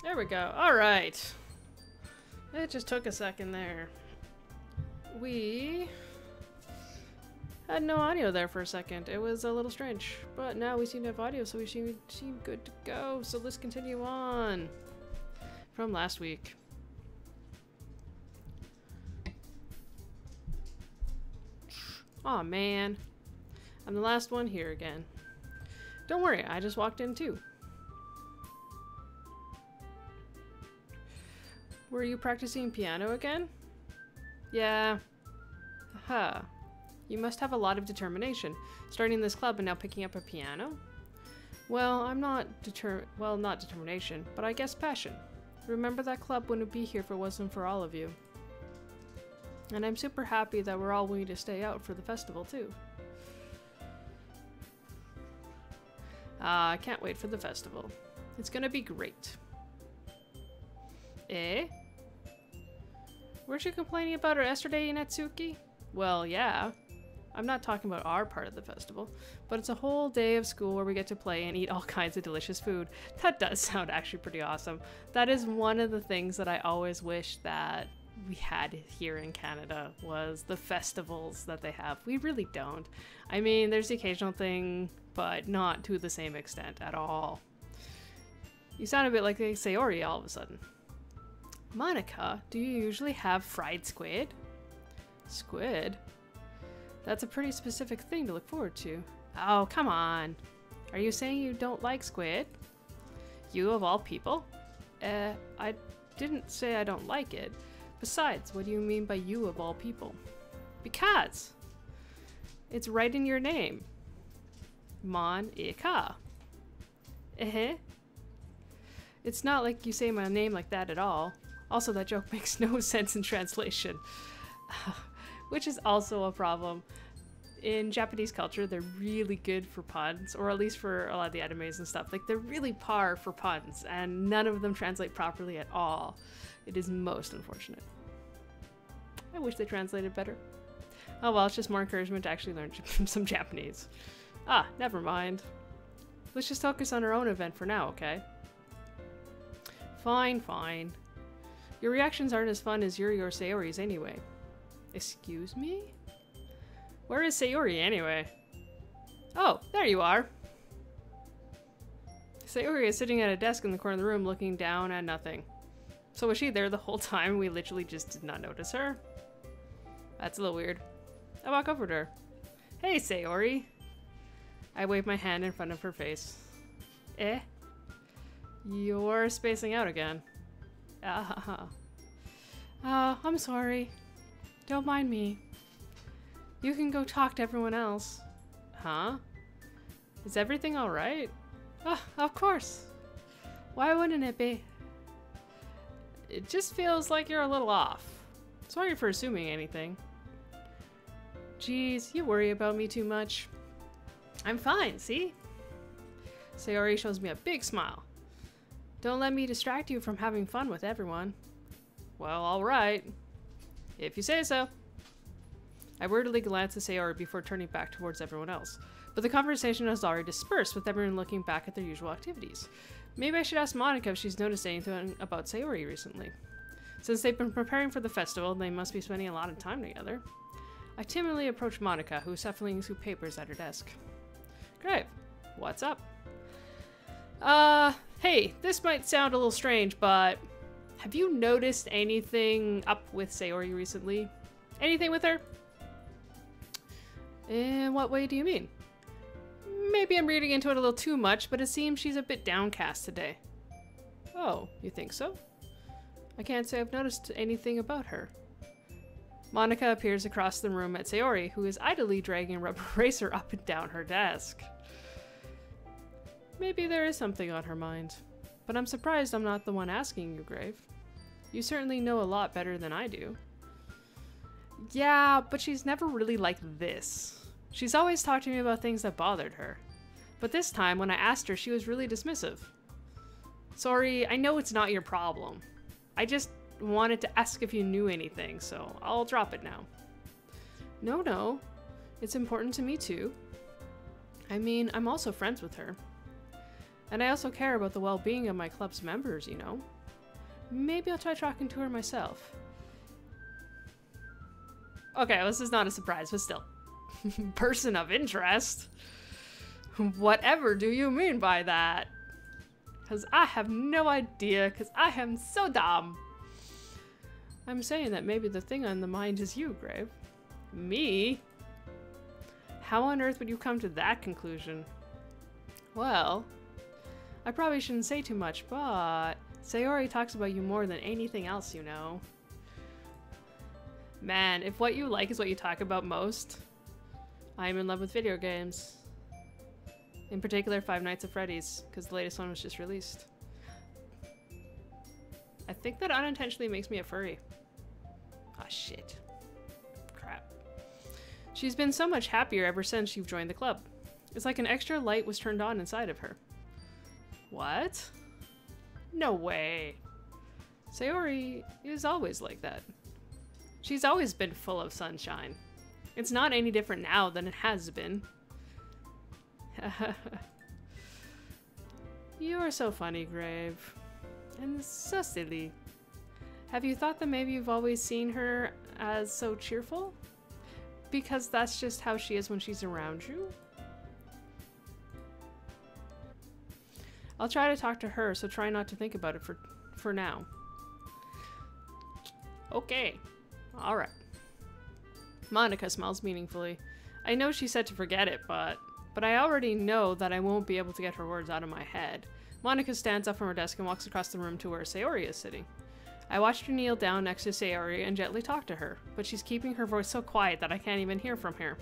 There we go. Alright. It just took a second there. We had no audio there for a second. It was a little strange. But now we seem to have audio, so we seem good to go. So let's continue on from last week. Aw, man. I'm the last one here again. Don't worry, I just walked in too. Were you practicing piano again? Yeah. Huh. You must have a lot of determination, starting this club and now picking up a piano? Well, I'm not not determination, but I guess passion. Remember, that club wouldn't be here if it wasn't for all of you. And I'm super happy that we're all willing to stay out for the festival too. I can't wait for the festival. It's gonna be great. Eh? Weren't you complaining about her yesterday, Natsuki? Well, yeah. I'm not talking about our part of the festival, but it's a whole day of school where we get to play and eat all kinds of delicious food. That does sound actually pretty awesome. That is one of the things that I always wish that we had here in Canada, was the festivals that they have. We really don't. I mean, there's the occasional thing, but not to the same extent at all. You sound a bit like a Sayori all of a sudden. Monica, do you usually have fried squid? Squid? That's a pretty specific thing to look forward to. Oh, come on. Are you saying you don't like squid? You of all people? I didn't say I don't like it. Besides, what do you mean by you of all people? Because it's right in your name. Monica. It's not like you say my name like that at all. Also, that joke makes no sense in translation. Which is also a problem. In Japanese culture, they're really good for puns, or at least for a lot of the animes and stuff. Like, they're really par for puns, and none of them translate properly at all. It is most unfortunate. I wish they translated better. Oh well, it's just more encouragement to actually learn some Japanese. Ah, never mind. Let's just focus on our own event for now, okay? Fine, fine. Your reactions aren't as fun as Yuri or Sayori's anyway. Excuse me? Where is Sayori anyway? Oh, there you are. Sayori is sitting at a desk in the corner of the room looking down at nothing. So was she there the whole time? We literally just did not notice her? That's a little weird. I walk over to her. Hey, Sayori. I wave my hand in front of her face. Eh? You're spacing out again. I'm sorry. Don't mind me. You can go talk to everyone else. Huh? Is everything alright? Of course. Why wouldn't it be? It just feels like you're a little off. Sorry for assuming anything. Geez, you worry about me too much. I'm fine, see? Sayori shows me a big smile. Don't let me distract you from having fun with everyone. Well, alright. If you say so. I wordily glance at Sayori before turning back towards everyone else, but the conversation has already dispersed with everyone looking back at their usual activities. Maybe I should ask Monica if she's noticed anything about Sayori recently. Since they've been preparing for the festival, they must be spending a lot of time together. I timidly approach Monica, who is shuffling through papers at her desk. Great. What's up? Hey, this might sound a little strange, but have you noticed anything up with Sayori recently? Anything with her? In what way do you mean? Maybe I'm reading into it a little too much, but it seems she's a bit downcast today. Oh, you think so? I can't say I've noticed anything about her. Monica appears across the room at Sayori, who is idly dragging a rubber eraser up and down her desk. Maybe there is something on her mind, but I'm surprised I'm not the one asking you, Grave. You certainly know a lot better than I do. Yeah, but she's never really like this. She's always talked to me about things that bothered her. But this time, when I asked her, she was really dismissive. Sorry, I know it's not your problem. I just wanted to ask if you knew anything, so I'll drop it now. No. It's important to me too. I mean, I'm also friends with her. And I also care about the well-being of my club's members, you know. Maybe I'll try talking to her myself. Okay, this is not a surprise, but still. Person of interest? Whatever do you mean by that? Because I have no idea, because I am so dumb. I'm saying that maybe the thing on the mind is you, Grave. Me? How on earth would you come to that conclusion? Well, I probably shouldn't say too much, but Sayori talks about you more than anything else, you know. Man, if what you like is what you talk about most, I am in love with video games. In particular, Five Nights at Freddy's, because the latest one was just released. I think that unintentionally makes me a furry. Ah, shit. Crap. She's been so much happier ever since you've joined the club. It's like an extra light was turned on inside of her. What? No way. Sayori is always like that. She's always been full of sunshine. It's not any different now than it has been. You are so funny, Grave. And so silly. Have you thought that maybe you've always seen her as so cheerful? Because that's just how she is when she's around you? I'll try to talk to her, so try not to think about it for now. Okay. Alright. Monica smiles meaningfully. I know she said to forget it, but I already know that I won't be able to get her words out of my head. Monica stands up from her desk and walks across the room to where Sayori is sitting. I watched her kneel down next to Sayori and gently talk to her, but she's keeping her voice so quiet that I can't even hear from her.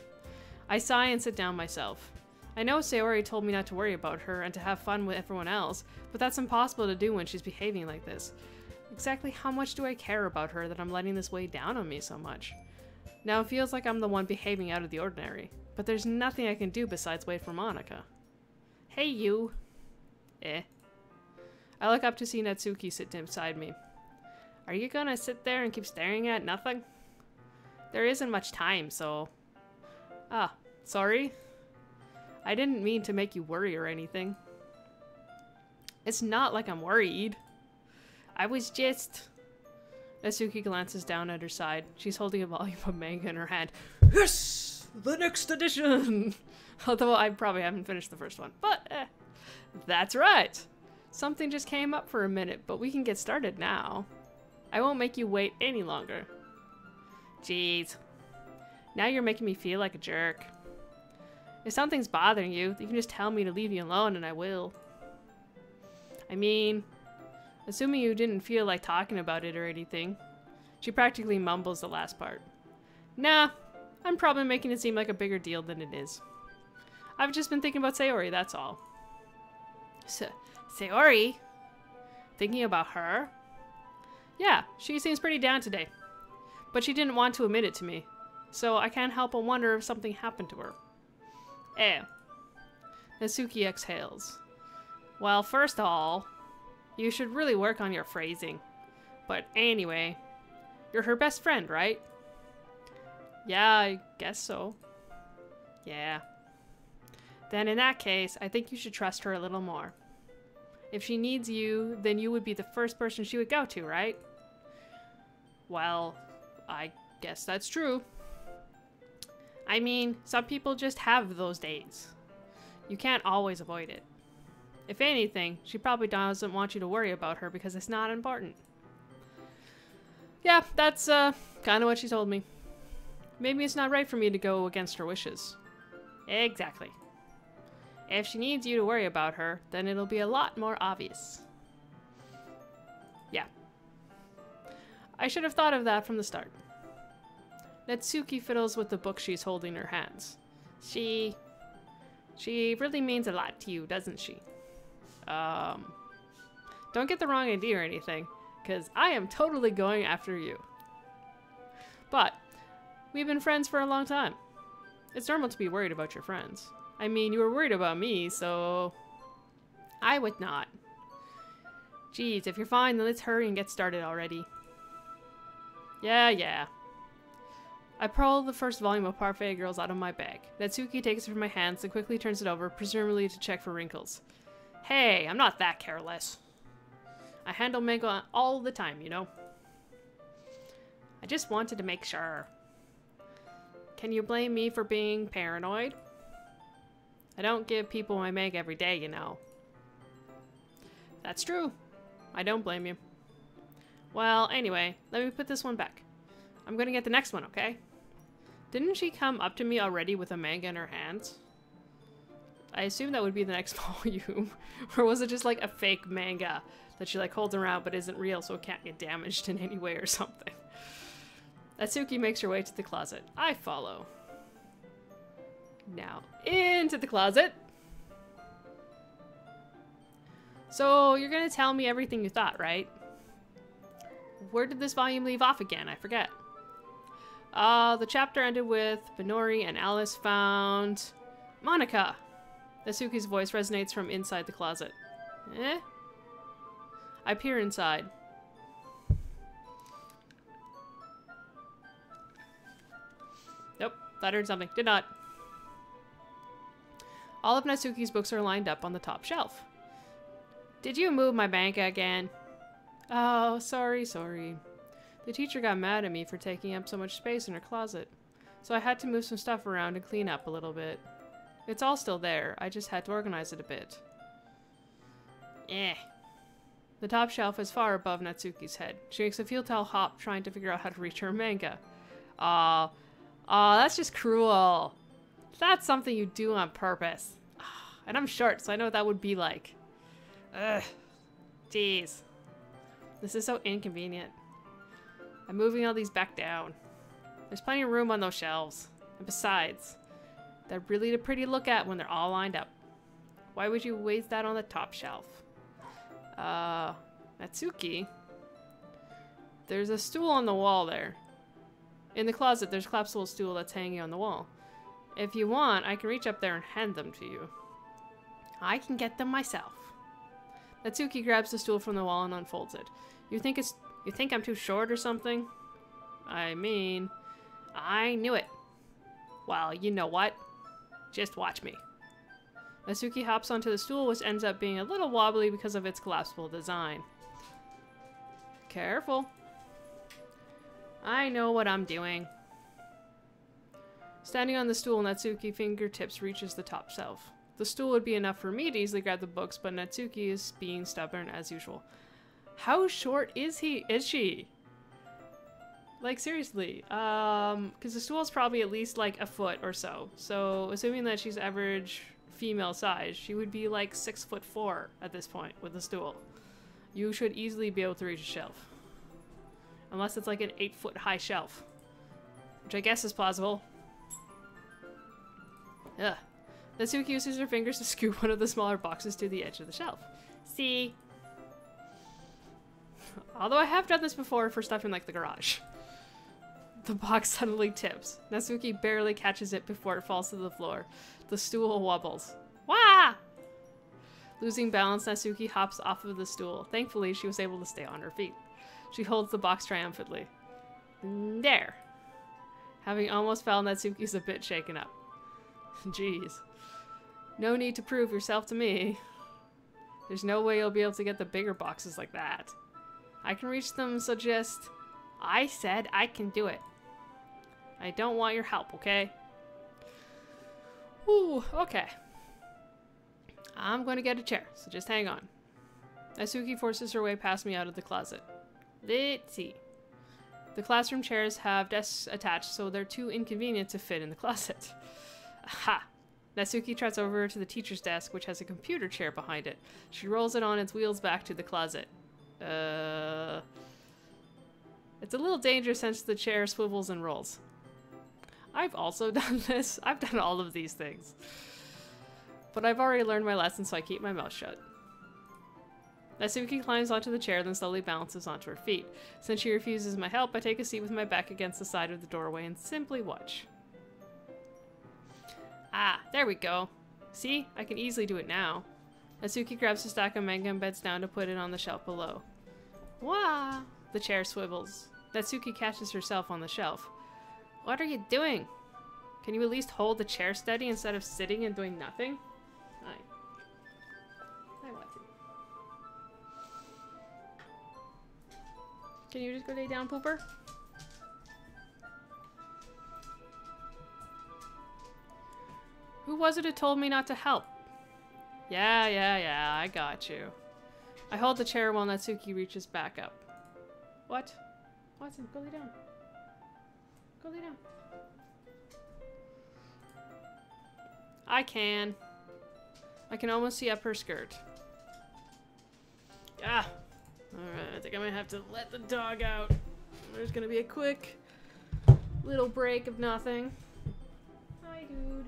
I sigh and sit down myself. I know Sayori told me not to worry about her and to have fun with everyone else, but that's impossible to do when she's behaving like this. Exactly how much do I care about her that I'm letting this weigh down on me so much? Now it feels like I'm the one behaving out of the ordinary, but there's nothing I can do besides wait for Monica. Hey, you. I look up to see Natsuki sit beside me. Are you gonna sit there and keep staring at nothing? There isn't much time, so... Ah, sorry. I didn't mean to make you worry or anything. It's not like I'm worried. I was just... Natsuki glances down at her side. She's holding a volume of manga in her hand. Yes! The next edition! Although I probably haven't finished the first one. But, that's right! Something just came up for a minute, but we can get started now. I won't make you wait any longer. Jeez. Now you're making me feel like a jerk. If something's bothering you, you can just tell me to leave you alone and I will. I mean, assuming you didn't feel like talking about it or anything. She practically mumbles the last part. Nah, I'm probably making it seem like a bigger deal than it is. I've just been thinking about Sayori, that's all. Sayori? Thinking about her? Yeah, she seems pretty down today. But she didn't want to admit it to me. So I can't help but wonder if something happened to her. Natsuki exhales. Well, first of all, you should really work on your phrasing. But anyway, you're her best friend, right? Yeah, I guess so. Yeah. Then in that case, I think you should trust her a little more. If she needs you, then you would be the first person she would go to, right? Well, I guess that's true. I mean, some people just have those days. You can't always avoid it. If anything, she probably doesn't want you to worry about her because it's not important. Yeah, that's kind of what she told me. Maybe it's not right for me to go against her wishes. Exactly. If she needs you to worry about her, then it'll be a lot more obvious. Yeah. I should have thought of that from the start. Natsuki fiddles with the book she's holding in her hands. She really means a lot to you, doesn't she? Don't get the wrong idea or anything, because I am totally going after you. But, we've been friends for a long time. It's normal to be worried about your friends. I mean, you were worried about me, so... I would not. Geez, if you're fine, then let's hurry and get started already. Yeah. I pull the first volume of Parfait Girls out of my bag. Natsuki takes it from my hands and quickly turns it over, presumably to check for wrinkles. Hey, I'm not that careless. I handle manga all the time, you know? I just wanted to make sure. Can you blame me for being paranoid? I don't give people my manga every day, you know. That's true. I don't blame you. Well, anyway, let me put this one back. I'm gonna get the next one, okay? Didn't she come up to me already with a manga in her hands? I assume that would be the next volume. Or was it just like a fake manga that she like holds around but isn't real so it can't get damaged in any way or something? Natsuki makes her way to the closet. I follow. Now, into the closet. So, you're gonna tell me everything you thought, right? Where did this volume leave off again? I forget. The chapter ended with Minori and Alice found Monica. Natsuki's voice resonates from inside the closet. Eh? I peer inside. Nope, thought I heard something. Did not. All of Natsuki's books are lined up on the top shelf. Did you move my manga again? Oh, sorry. The teacher got mad at me for taking up so much space in her closet, so I had to move some stuff around and clean up a little bit. It's all still there, I just had to organize it a bit. The top shelf is far above Natsuki's head. She makes a futile hop trying to figure out how to reach her manga. Aw, that's just cruel. That's something you do on purpose. And I'm short, so I know what that would be like. Ugh. Jeez. This is so inconvenient. I'm moving all these back down. There's plenty of room on those shelves. And besides, they're really a pretty look at when they're all lined up. Why would you waste that on the top shelf? Natsuki? There's a stool on the wall there. In the closet, there's a collapsible stool that's hanging on the wall. If you want, I can reach up there and hand them to you. I can get them myself. Natsuki grabs the stool from the wall and unfolds it. You think I'm too short or something? I mean, I knew it. Well, you know what? Just watch me. Natsuki hops onto the stool, which ends up being a little wobbly because of its collapsible design. Careful. I know what I'm doing. Standing on the stool, Natsuki fingertips reaches the top shelf. The stool would be enough for me to easily grab the books, but Natsuki is being stubborn as usual. How short is she? Like, seriously. Because the stool is probably at least, like, a foot or so. So, assuming that she's average female size, she would be, like, 6'4" at this point with the stool. You should easily be able to reach a shelf. Unless it's, like, an 8-foot high shelf. Which I guess is plausible. Ugh. Natsuki uses her fingers to scoop one of the smaller boxes to the edge of the shelf. See? Although I have done this before for stuff in, like, the garage. The box suddenly tips. Natsuki barely catches it before it falls to the floor. The stool wobbles. Wah! Losing balance, Natsuki hops off of the stool. Thankfully, she was able to stay on her feet. She holds the box triumphantly. There. Having almost fell, Natsuki's a bit shaken up. Jeez. No need to prove yourself to me. There's no way you'll be able to get the bigger boxes like that. I can reach them, so just... I said I can do it. I don't want your help, okay? Ooh, okay. I'm going to get a chair, so just hang on. Natsuki forces her way past me out of the closet. Let's see. The classroom chairs have desks attached, so they're too inconvenient to fit in the closet. Aha! Natsuki trots over to the teacher's desk, which has a computer chair behind it. She rolls it on its wheels back to the closet. It's a little dangerous since the chair swivels and rolls. I've also done this. I've done all of these things. But I've already learned my lesson, so I keep my mouth shut. Natsuki climbs onto the chair, then slowly balances onto her feet. Since she refuses my help, I take a seat with my back against the side of the doorway and simply watch. Ah, there we go. See? I can easily do it now. Natsuki grabs a stack of manga and bends down to put it on the shelf below. Wah! The chair swivels. Natsuki catches herself on the shelf. What are you doing? Can you at least hold the chair steady instead of sitting and doing nothing? Hi. Hi, Watson. Can you just go lay down, Pooper? Who was it who told me not to help? Yeah, I got you. I hold the chair while Natsuki reaches back up. What? Watson, go lay down. Go lay down. I can almost see up her skirt. Ah! Alright, I think I might have to let the dog out. There's gonna be a quick little break of nothing. Hi, dude.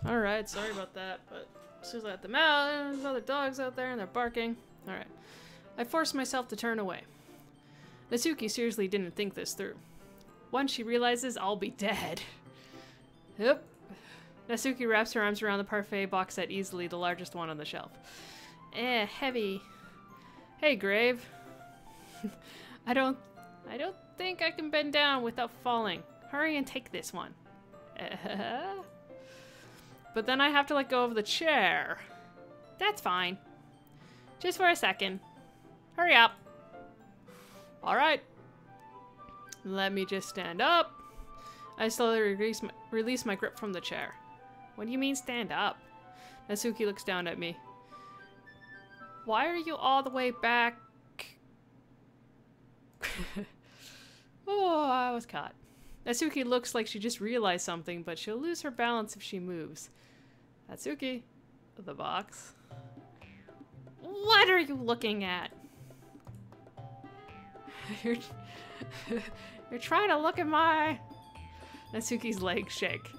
Alright, sorry about that, but as soon as I let them out, there's other dogs out there and they're barking. Alright. I forced myself to turn away. Natsuki seriously didn't think this through. Once she realizes I'll be dead. Yep. Natsuki wraps her arms around the parfait box set, easily the largest one on the shelf. Heavy. Hey, Grave. I don't think I can bend down without falling. Hurry and take this one. But then I have to let go of the chair. That's fine. Just for a second. Hurry up. Alright. Let me just stand up. I slowly release my grip from the chair. What do you mean stand up? Natsuki looks down at me. Why are you all the way back? Oh, I was caught. Natsuki looks like she just realized something, but she'll lose her balance if she moves. Natsuki, the box. What are you looking at? You're trying to look at my... Natsuki's legs shake.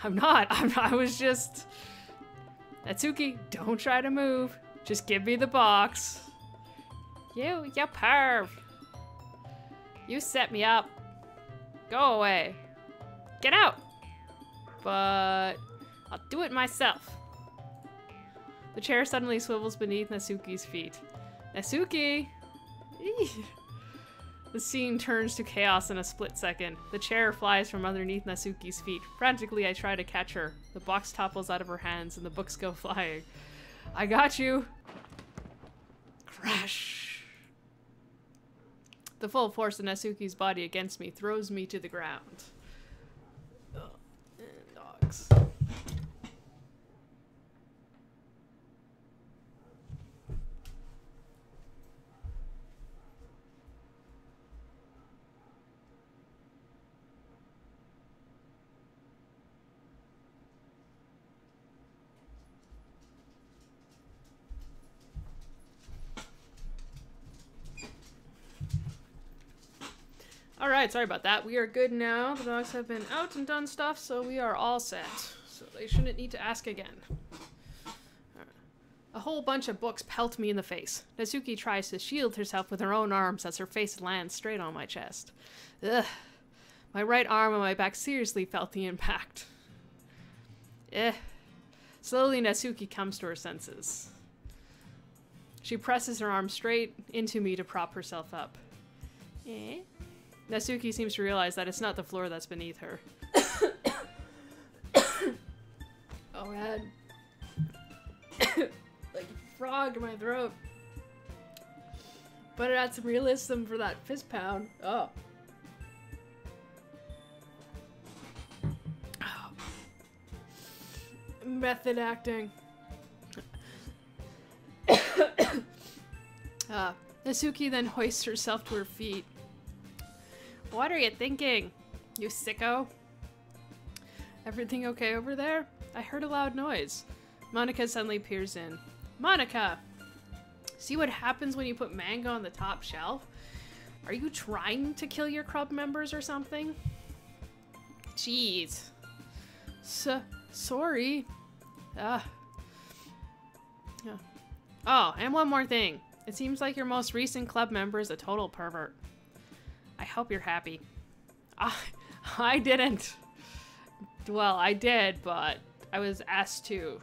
I'm not. I was just... Natsuki, don't try to move. Just give me the box. You perv. You set me up. Go away. Get out. But I'll do it myself. The chair suddenly swivels beneath Natsuki's feet. Natsuki! Eee. The scene turns to chaos in a split second. The chair flies from underneath Natsuki's feet. Frantically, I try to catch her. The box topples out of her hands and the books go flying. I got you! Crash! The full force of Natsuki's body against me throws me to the ground. Ugh. And dogs. Alright, sorry about that. We are good now. The dogs have been out and done stuff, so we are all set. So they shouldn't need to ask again. Right. A whole bunch of books pelt me in the face. Natsuki tries to shield herself with her own arms as her face lands straight on my chest. Ugh. My right arm and my back seriously felt the impact. Slowly, Natsuki comes to her senses. She presses her arm straight into me to prop herself up. Natsuki seems to realize that it's not the floor that's beneath her. Oh, man. Like a frog in my throat. But it had some realism for that fist pound. Oh. Method acting. Natsuki then hoists herself to her feet. What are you thinking, you sicko? Everything okay over there? I heard a loud noise. Monica suddenly peers in. Monica! See what happens when you put manga on the top shelf? Are you trying to kill your club members or something? Jeez. Sorry. Oh, and one more thing. It seems like your most recent club member is a total pervert. I hope you're happy. I didn't. Well, I did, but I was asked to.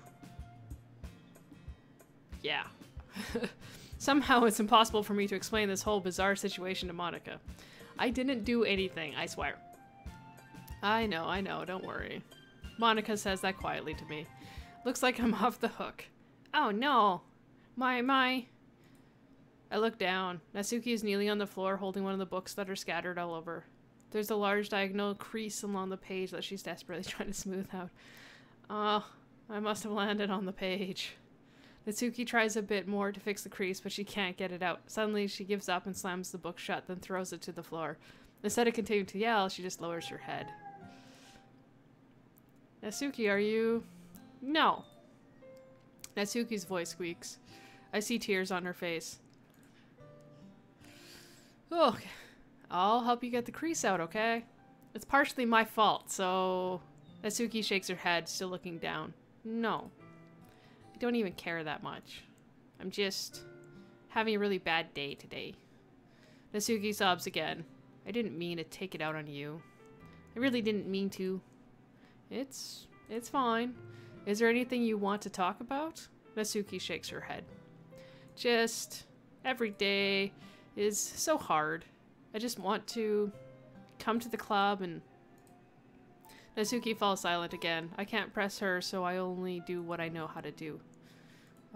Yeah. Somehow it's impossible for me to explain this whole bizarre situation to Monica. I didn't do anything, I swear. I know, don't worry. Monica says that quietly to me. Looks like I'm off the hook. Oh no. My. I look down. Natsuki is kneeling on the floor holding one of the books that are scattered all over. There's a large diagonal crease along the page that she's desperately trying to smooth out. I must have landed on the page. Natsuki tries a bit more to fix the crease, but she can't get it out. Suddenly, she gives up and slams the book shut, then throws it to the floor. Instead of continuing to yell, she just lowers her head. Natsuki, are you... No. Natsuki's voice squeaks. I see tears on her face. Oh, okay. I'll help you get the crease out, okay? It's partially my fault, so... Natsuki shakes her head, still looking down. No. I don't even care that much. I'm just having a really bad day today. Natsuki sobs again. I didn't mean to take it out on you. I really didn't mean to. It's fine. Is there anything you want to talk about? Natsuki shakes her head. Just every day is so hard. I just want to come to the club and... Natsuki falls silent again. I can't press her, so I only do what I know how to do.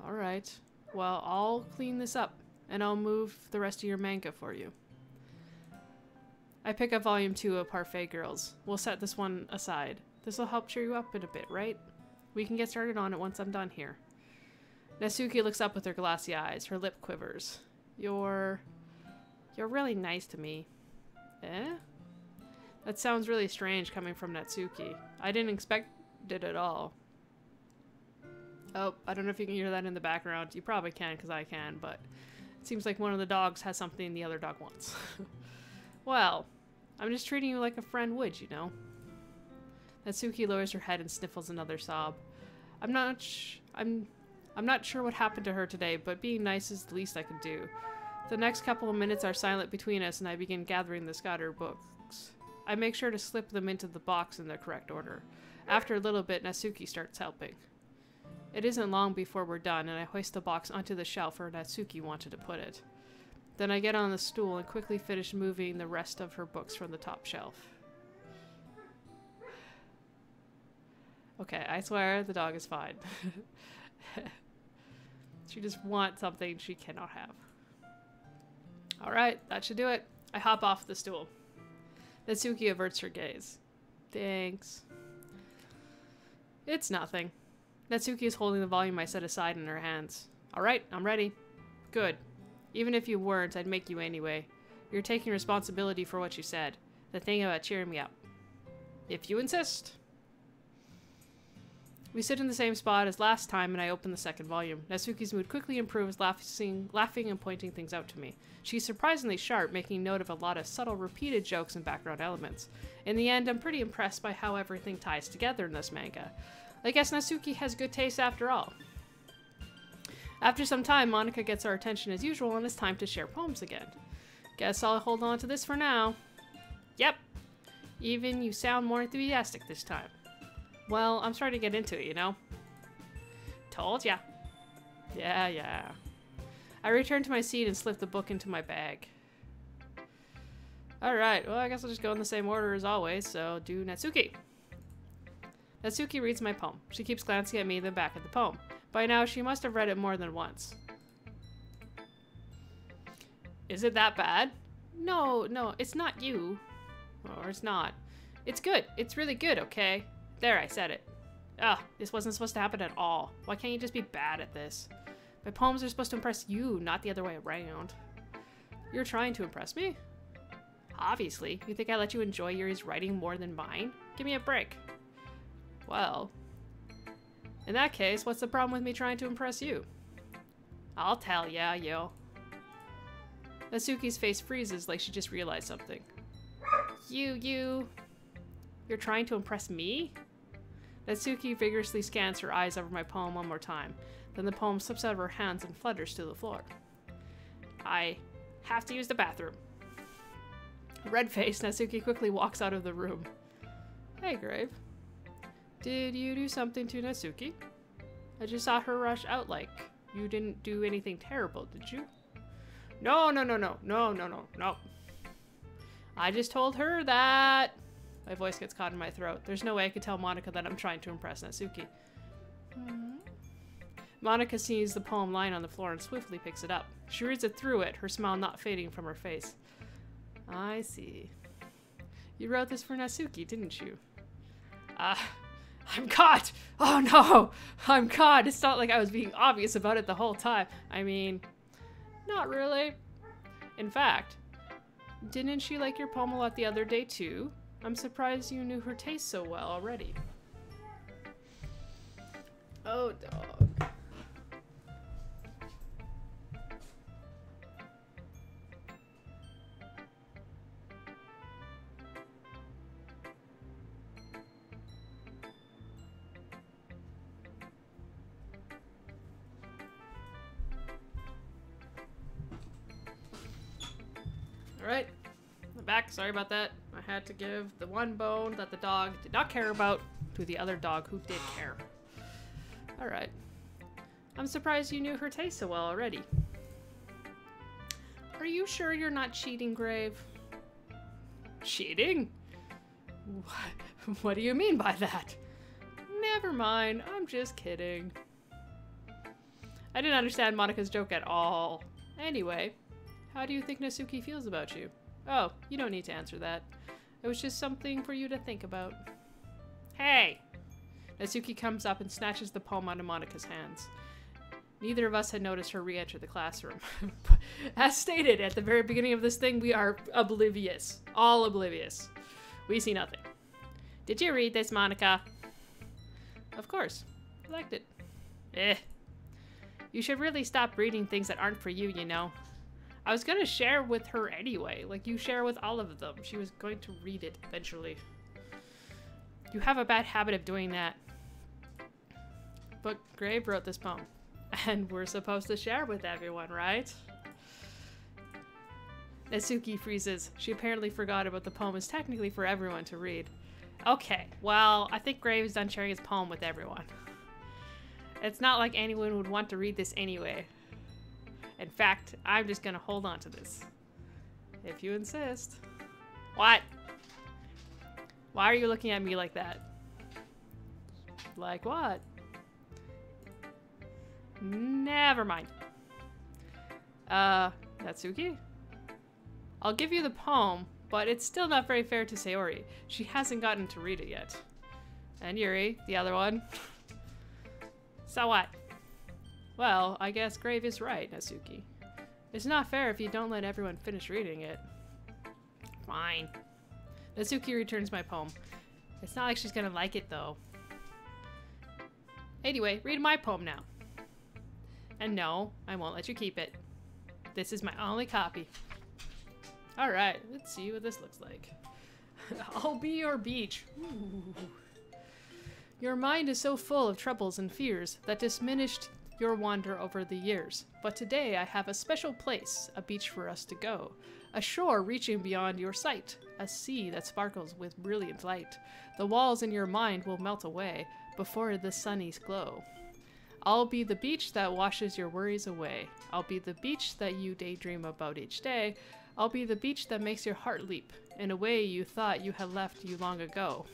Alright. Well, I'll clean this up, and I'll move the rest of your manga for you. I pick up volume 2 of Parfait Girls. We'll set this one aside. This'll help cheer you up in a bit, right? We can get started on it once I'm done here. Natsuki looks up with her glassy eyes. Her lip quivers. You're really nice to me. Eh? That sounds really strange coming from Natsuki. I didn't expect it at all. Oh, I don't know if you can hear that in the background. You probably can, because I can, but it seems like one of the dogs has something the other dog wants. Well, I'm just treating you like a friend would, you know? Natsuki lowers her head and sniffles another sob. I'm not sure what happened to her today, but being nice is the least I can do. The next couple of minutes are silent between us, and I begin gathering the scattered books. I make sure to slip them into the box in the correct order. After a little bit, Natsuki starts helping. It isn't long before we're done, and I hoist the box onto the shelf where Natsuki wanted to put it. Then I get on the stool and quickly finish moving the rest of her books from the top shelf. Okay, I swear the dog is fine. She just wants something she cannot have. Alright, that should do it. I hop off the stool. Natsuki averts her gaze. Thanks. It's nothing. Natsuki is holding the volume I set aside in her hands. Alright, I'm ready. Good. Even if you weren't, I'd make you anyway. You're taking responsibility for what you said. The thing about cheering me up. If you insist. We sit in the same spot as last time, and I open the second volume. Natsuki's mood quickly improves, laughing and pointing things out to me. She's surprisingly sharp, making note of a lot of subtle repeated jokes and background elements. In the end, I'm pretty impressed by how everything ties together in this manga. I guess Natsuki has good taste after all. After some time, Monica gets our attention as usual, and it's time to share poems again. Guess I'll hold on to this for now. Yep. Even you sound more enthusiastic this time. Well, I'm starting to get into it, you know? Told ya. Yeah. I return to my seat and slip the book into my bag. Alright, well, I guess I'll just go in the same order as always, so do Natsuki. Natsuki reads my poem. She keeps glancing at me, then back at the poem. By now, she must have read it more than once. Is it that bad? No, it's not you. Or it's not. It's good. It's really good, okay? There, I said it. Ugh, this wasn't supposed to happen at all. Why can't you just be bad at this? My poems are supposed to impress you, not the other way around. You're trying to impress me? Obviously. You think I let you enjoy Yuri's writing more than mine? Give me a break. Well, in that case, what's the problem with me trying to impress you? I'll tell ya, yo. Natsuki's face freezes like she just realized something. You're trying to impress me? Natsuki vigorously scans her eyes over my poem one more time. Then the poem slips out of her hands and flutters to the floor. I have to use the bathroom. Red-faced, Natsuki quickly walks out of the room. Hey, Grave. Did you do something to Natsuki? I just saw her rush out like you didn't do anything terrible, did you? No. I just told her that... My voice gets caught in my throat. There's no way I could tell Monika that I'm trying to impress Natsuki. Monika sees the poem lying on the floor and swiftly picks it up. She reads it through it, her smile not fading from her face. I see. You wrote this for Natsuki, didn't you? I'm caught! Oh no! I'm caught! It's not like I was being obvious about it the whole time. I mean, not really. In fact, didn't she like your poem a lot the other day too? I'm surprised you knew her taste so well already. Oh, dog. Alright, I'm back. Sorry about that. I had to give the one bone that the dog did not care about to the other dog who did care. Alright. I'm surprised you knew her taste so well already. Are you sure you're not cheating, Grave? Cheating? What do you mean by that? Never mind, I'm just kidding. I didn't understand Monika's joke at all. Anyway, how do you think Natsuki feels about you? Oh, you don't need to answer that. It was just something for you to think about. Hey! Natsuki comes up and snatches the poem out of Monika's hands. Neither of us had noticed her re-enter the classroom. As stated at the very beginning of this thing, we are oblivious. All oblivious. We see nothing. Did you read this, Monika? Of course. I liked it. You should really stop reading things that aren't for you, you know. I was gonna share with her anyway, like you share with all of them. She was going to read it eventually. You have a bad habit of doing that. But Grave wrote this poem, and we're supposed to share with everyone, right? Natsuki freezes. She apparently forgot about the poem is technically for everyone to read. Okay, well, I think Grave is done sharing his poem with everyone. It's not like anyone would want to read this anyway. In fact, I'm just gonna hold on to this. If you insist. What? Why are you looking at me like that? Like what? Never mind. Natsuki? I'll give you the poem, but it's still not very fair to Sayori. She hasn't gotten to read it yet. And Yuri, the other one. So what? Well, I guess Grave is right, Natsuki. It's not fair if you don't let everyone finish reading it. Fine. Natsuki returns my poem. It's not like she's gonna like it, though. Anyway, read my poem now. And no, I won't let you keep it. This is my only copy. Alright, let's see what this looks like. I'll be your beach. Ooh. Your mind is so full of troubles and fears that diminished your wander over the years. But today I have a special place, a beach for us to go. A shore reaching beyond your sight. A sea that sparkles with brilliant light. The walls in your mind will melt away before the sunny glow. I'll be the beach that washes your worries away. I'll be the beach that you daydream about each day. I'll be the beach that makes your heart leap in a way you thought you had left you long ago.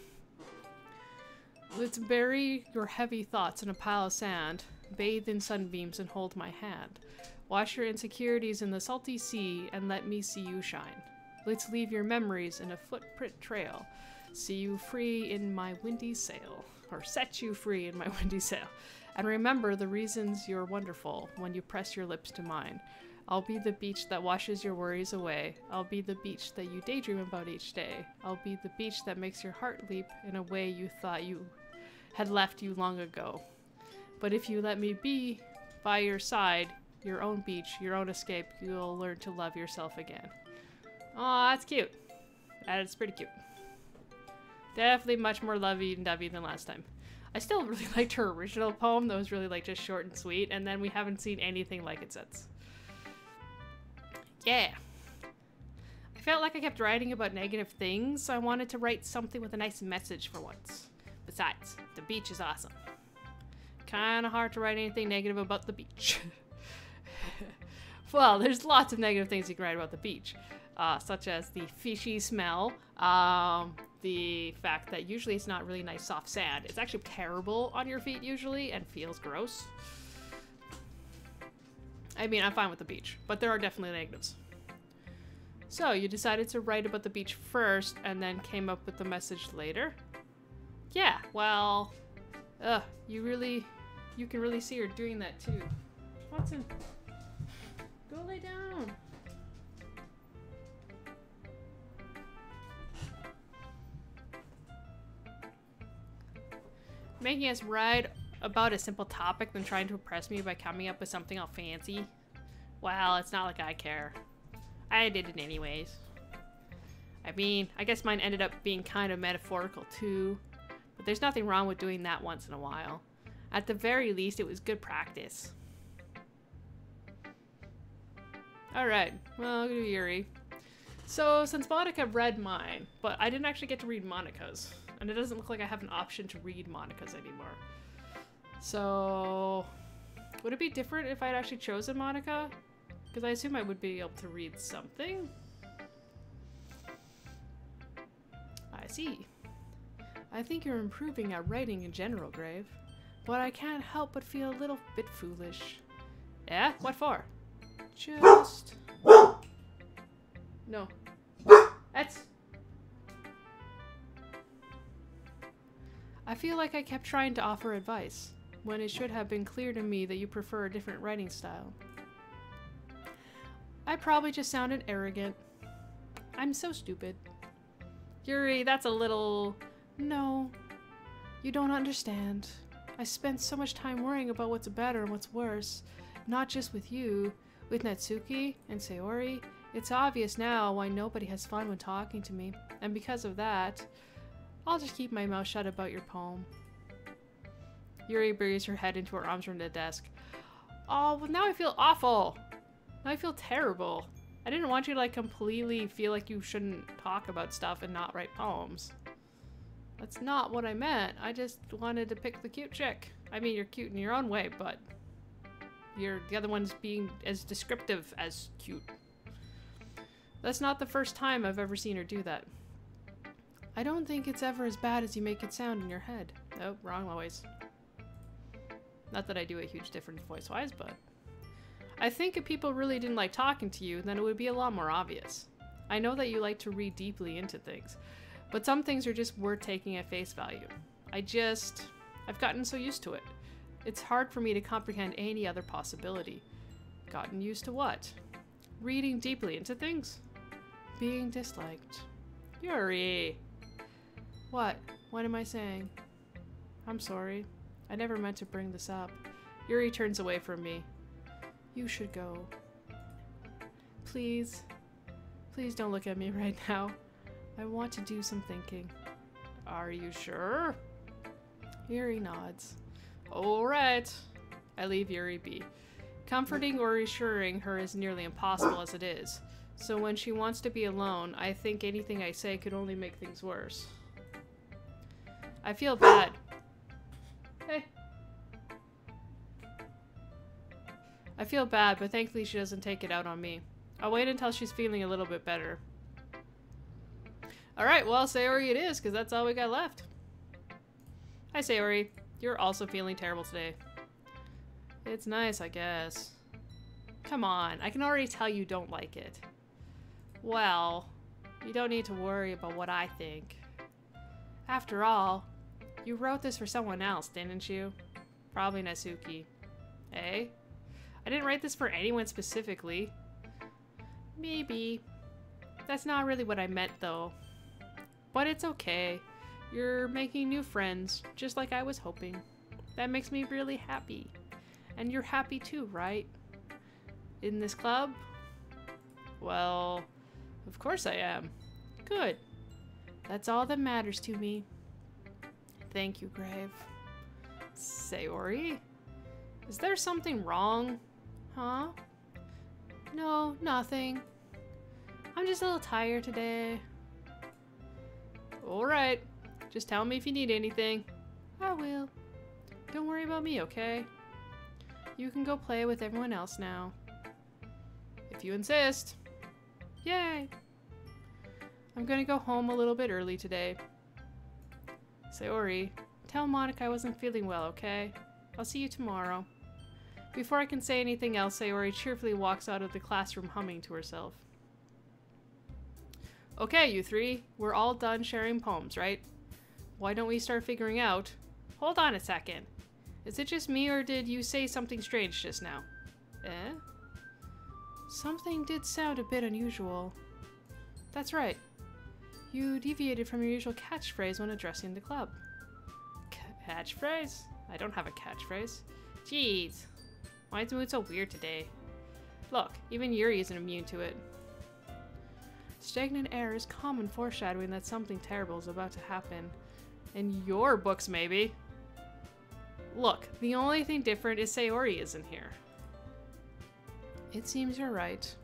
Let's bury your heavy thoughts in a pile of sand, bathe in sunbeams and hold my hand. Wash your insecurities in the salty sea and let me see you shine. Let's leave your memories in a footprint trail. See you free in my windy sail. or set you free in my windy sail. And remember the reasons you're wonderful when you press your lips to mine. I'll be the beach that washes your worries away. I'll be the beach that you daydream about each day. I'll be the beach that makes your heart leap in a way you thought you had left you long ago. But if you let me be by your side, your own beach, your own escape, you'll learn to love yourself again. Aw, that's cute. That's pretty cute. Definitely much more lovey-dovey than last time. I still really liked her original poem that was really like just short and sweet, and then we haven't seen anything like it since. Yeah. I felt like I kept writing about negative things, so I wanted to write something with a nice message for once. Besides, the beach is awesome. Kinda hard to write anything negative about the beach. Well, there's lots of negative things you can write about the beach. Such as the fishy smell, the fact that usually it's not really nice soft sand. It's actually terrible on your feet usually and feels gross. I mean, I'm fine with the beach, but there are definitely negatives. So, you decided to write about the beach first and then came up with the message later? Yeah, well, you can really see her doing that too. Watson, go lay down. Making us write about a simple topic than trying to impress me by coming up with something all fancy. Well, it's not like I care. I did it anyways. I mean, I guess mine ended up being kind of metaphorical too, but there's nothing wrong with doing that once in a while. At the very least, it was good practice. Alright, well, I'll go to Yuri. So, since Monica read mine, but I didn't actually get to read Monica's, and it doesn't look like I have an option to read Monica's anymore. So, would it be different if I'd actually chosen Monica? Because I assume I would be able to read something. I see. I think you're improving at writing in general, Grave. But I can't help but feel a little bit foolish. Yeah? What for? Just... No. That's... I feel like I kept trying to offer advice, when it should have been clear to me that you prefer a different writing style. I probably just sounded arrogant. I'm so stupid. Yuri, that's a little... No. You don't understand. I spent so much time worrying about what's better and what's worse. Not just with you, with Natsuki and Sayori. It's obvious now why nobody has fun when talking to me. And because of that, I'll just keep my mouth shut about your poem. Yuri buries her head into her arms from the desk. Oh, well now I feel awful. Now I feel terrible. I didn't want you to like completely feel like you shouldn't talk about stuff and not write poems. That's not what I meant. I just wanted to pick the cute chick. I mean, you're cute in your own way, but the other one's being as descriptive as cute. That's not the first time I've ever seen her do that. I don't think it's ever as bad as you make it sound in your head. Nope, wrong always. Not that I do a huge difference voice-wise, but... I think if people really didn't like talking to you, then it would be a lot more obvious. I know that you like to read deeply into things, but some things are just worth taking at face value. I've gotten so used to it. It's hard for me to comprehend any other possibility. Gotten used to what? Reading deeply into things? Being disliked. Yuri! What? What am I saying? I'm sorry. I never meant to bring this up. Yuri turns away from me. You should go. Please. Please don't look at me right now. I want to do some thinking. Are you sure? Yuri nods. Alright. I leave Yuri be. Comforting or reassuring her is nearly impossible as it is. So when she wants to be alone, I think anything I say could only make things worse. I feel bad. Hey. I feel bad, but thankfully she doesn't take it out on me. I'll wait until she's feeling a little bit better. Alright, well, Sayori it is, because that's all we got left. Hi, Sayori. You're also feeling terrible today. It's nice, I guess. Come on, I can already tell you don't like it. Well, you don't need to worry about what I think. After all, You wrote this for someone else, didn't you? Probably Natsuki. Eh? I didn't write this for anyone specifically. Maybe. That's not really what I meant, though. But it's okay. You're making new friends, just like I was hoping. That makes me really happy. And you're happy too, right? In this club? Well, of course I am. Good. That's all that matters to me. Thank you, Grave. Sayori? Is there something wrong? Huh? No, nothing. I'm just a little tired today. Alright. Just tell me if you need anything. I will. Don't worry about me, okay? You can go play with everyone else now. If you insist. Yay! I'm gonna go home a little bit early today. Sayori, tell Monica I wasn't feeling well, okay? I'll see you tomorrow. Before I can say anything else, Sayori cheerfully walks out of the classroom humming to herself. Okay, you three. We're all done sharing poems, right? Why don't we start figuring out... Hold on a second. Is it just me or did you say something strange just now? Eh? Something did sound a bit unusual. That's right. You deviated from your usual catchphrase when addressing the club. Catchphrase? I don't have a catchphrase. Jeez. Why is the mood so weird today? Look, even Yuri isn't immune to it. Stagnant air is common foreshadowing that something terrible is about to happen. In your books, maybe. Look, the only thing different is Sayori isn't here. It seems you're right.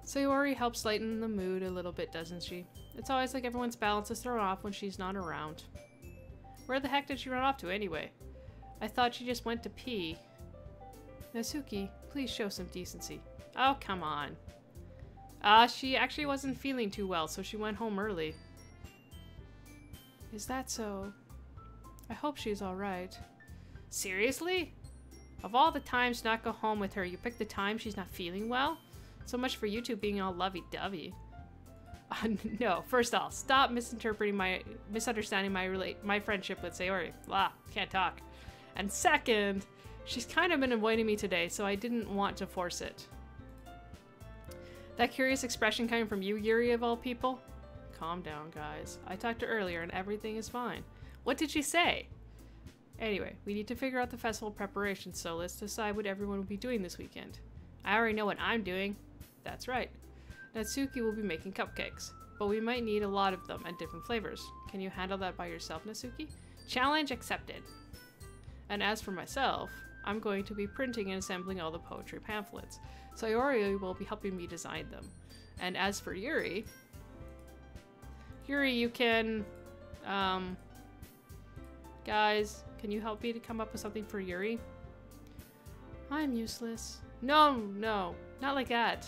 Sayori helps lighten the mood a little bit, doesn't she? It's always like everyone's balance is thrown off when she's not around. Where the heck did she run off to anyway? I thought she just went to pee. Natsuki, please show some decency. Oh, come on. She actually wasn't feeling too well, so she went home early. Is that so? I hope she's alright. Seriously? Of all the times to not go home with her, you picked the time she's not feeling well? So much for you two being all lovey-dovey. No, first off, stop misunderstanding my friendship with Sayori. Blah, can't talk. And second, she's kind of been avoiding me today, so I didn't want to force it. That curious expression coming from you, Yuri, of all people? Calm down, guys. I talked to her earlier and everything is fine. What did she say? Anyway, we need to figure out the festival preparations, so let's decide what everyone will be doing this weekend. I already know what I'm doing. That's right. Natsuki will be making cupcakes, but we might need a lot of them and different flavors. Can you handle that by yourself, Natsuki? Challenge accepted. And as for myself, I'm going to be printing and assembling all the poetry pamphlets. Sayori will be helping me design them. And as for Yuri, you can, guys, can you help me to come up with something for Yuri? I'm useless. No, not like that.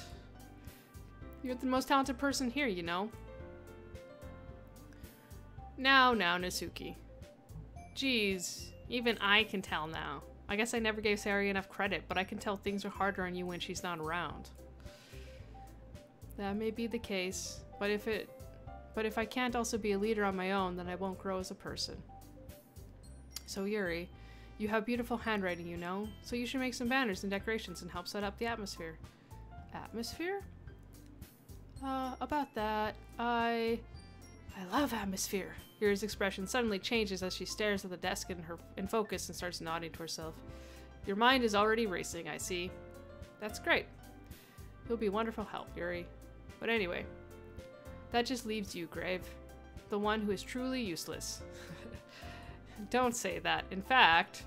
You're the most talented person here, you know. Now, Natsuki. Jeez, even I can tell now. I guess I never gave Sayori enough credit, but I can tell things are harder on you when she's not around. That may be the case, but if I can't also be a leader on my own, then I won't grow as a person. So Yuri, you have beautiful handwriting, you know, so you should make some banners and decorations and help set up the atmosphere. Atmosphere? About that, I love atmosphere. Yuri's expression suddenly changes as she stares at the desk in focus and starts nodding to herself. Your mind is already racing, I see. That's great. You'll be wonderful help, Yuri. But anyway, that just leaves you, Grave. The one who is truly useless. Don't say that. In fact,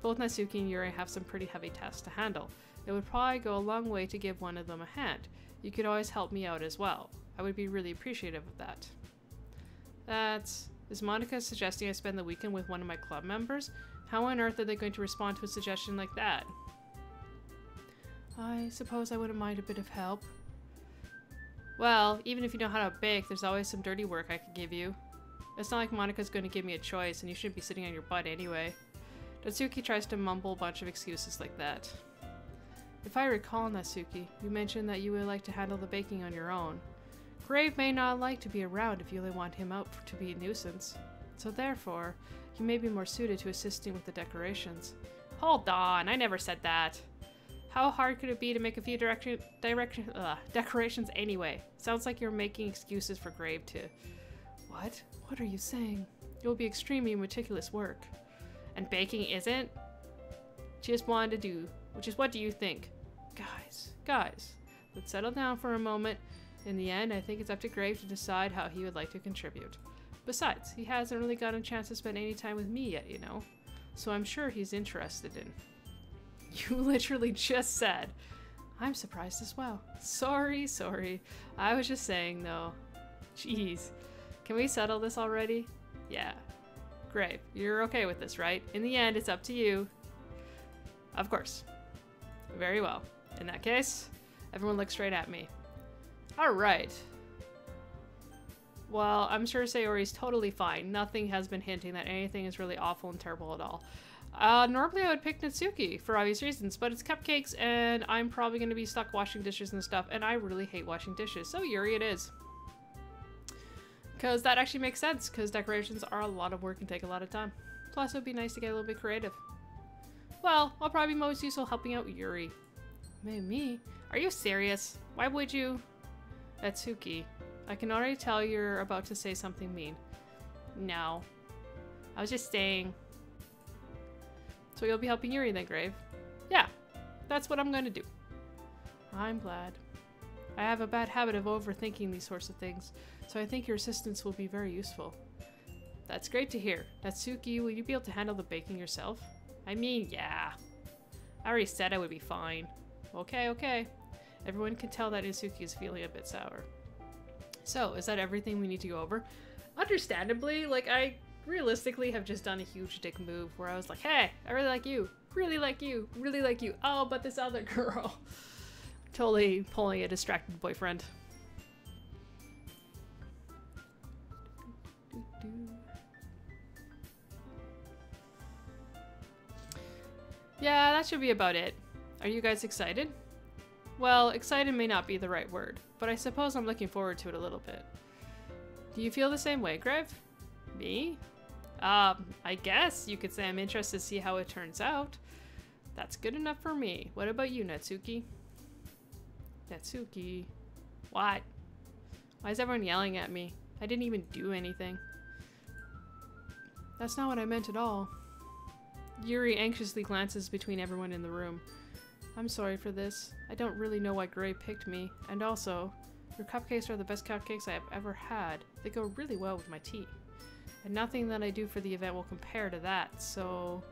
both Natsuki and Yuri have some pretty heavy tasks to handle. It would probably go a long way to give one of them a hand. You could always help me out as well. I would be really appreciative of that. Is Monica suggesting I spend the weekend with one of my club members? How on earth are they going to respond to a suggestion like that? I suppose I wouldn't mind a bit of help. Well, even if you know how to bake, there's always some dirty work I could give you. It's not like Monica's going to give me a choice, and you shouldn't be sitting on your butt anyway. Natsuki tries to mumble a bunch of excuses like that. If I recall, Natsuki, you mentioned that you would like to handle the baking on your own. Grave may not like to be around if you really want him out to be a nuisance. So therefore, you may be more suited to assisting with the decorations. Hold on, I never said that. How hard could it be to make a few decorations anyway? Sounds like you're making excuses for Grave to... What? What are you saying? It will be extremely meticulous work. And baking isn't? Just wanted to do, which is what do you think? Guys, let's settle down for a moment. In the end, I think it's up to Grave to decide how he would like to contribute. Besides, he hasn't really gotten a chance to spend any time with me yet, you know? So I'm sure he's interested in... You literally just said. I'm surprised as well. Sorry. I was just saying, though. Jeez. Can we settle this already? Yeah. Grave, you're okay with this, right? In the end, it's up to you. Of course. Very well. In that case, everyone look straight at me. Alright. Well, I'm sure Sayori's totally fine. Nothing has been hinting that anything is really awful and terrible at all. Normally I would pick Natsuki for obvious reasons, but it's cupcakes and I'm probably going to be stuck washing dishes and stuff, and I really hate washing dishes. So Yuri it is. Because that actually makes sense, because decorations are a lot of work and take a lot of time. Plus it would be nice to get a little bit creative. Well, I'll probably be most useful helping out Yuri. Me? Are you serious? Why would you? Natsuki, I can already tell you're about to say something mean. No. I was just saying... So you'll be helping Yuri then, Grave? Yeah, that's what I'm going to do. I'm glad. I have a bad habit of overthinking these sorts of things, so I think your assistance will be very useful. That's great to hear. Natsuki, will you be able to handle the baking yourself? I mean, yeah. I already said I would be fine. Okay. Everyone can tell that Natsuki is feeling a bit sour. So, is that everything we need to go over? Understandably, like, I realistically have just done a huge dick move where I was like, hey, I really like you, really like you, really like you. Oh, but this other girl. Totally pulling a distracted boyfriend. Yeah, that should be about it. Are you guys excited? Well, excited may not be the right word, but I suppose I'm looking forward to it a little bit. Do you feel the same way, Grave? Me? I guess you could say I'm interested to see how it turns out. That's good enough for me. What about you, Natsuki? Natsuki? What? Why is everyone yelling at me? I didn't even do anything. That's not what I meant at all. Yuri anxiously glances between everyone in the room. I'm sorry for this. I don't really know why Gray picked me. And also, your cupcakes are the best cupcakes I have ever had. They go really well with my tea. And nothing that I do for the event will compare to that, so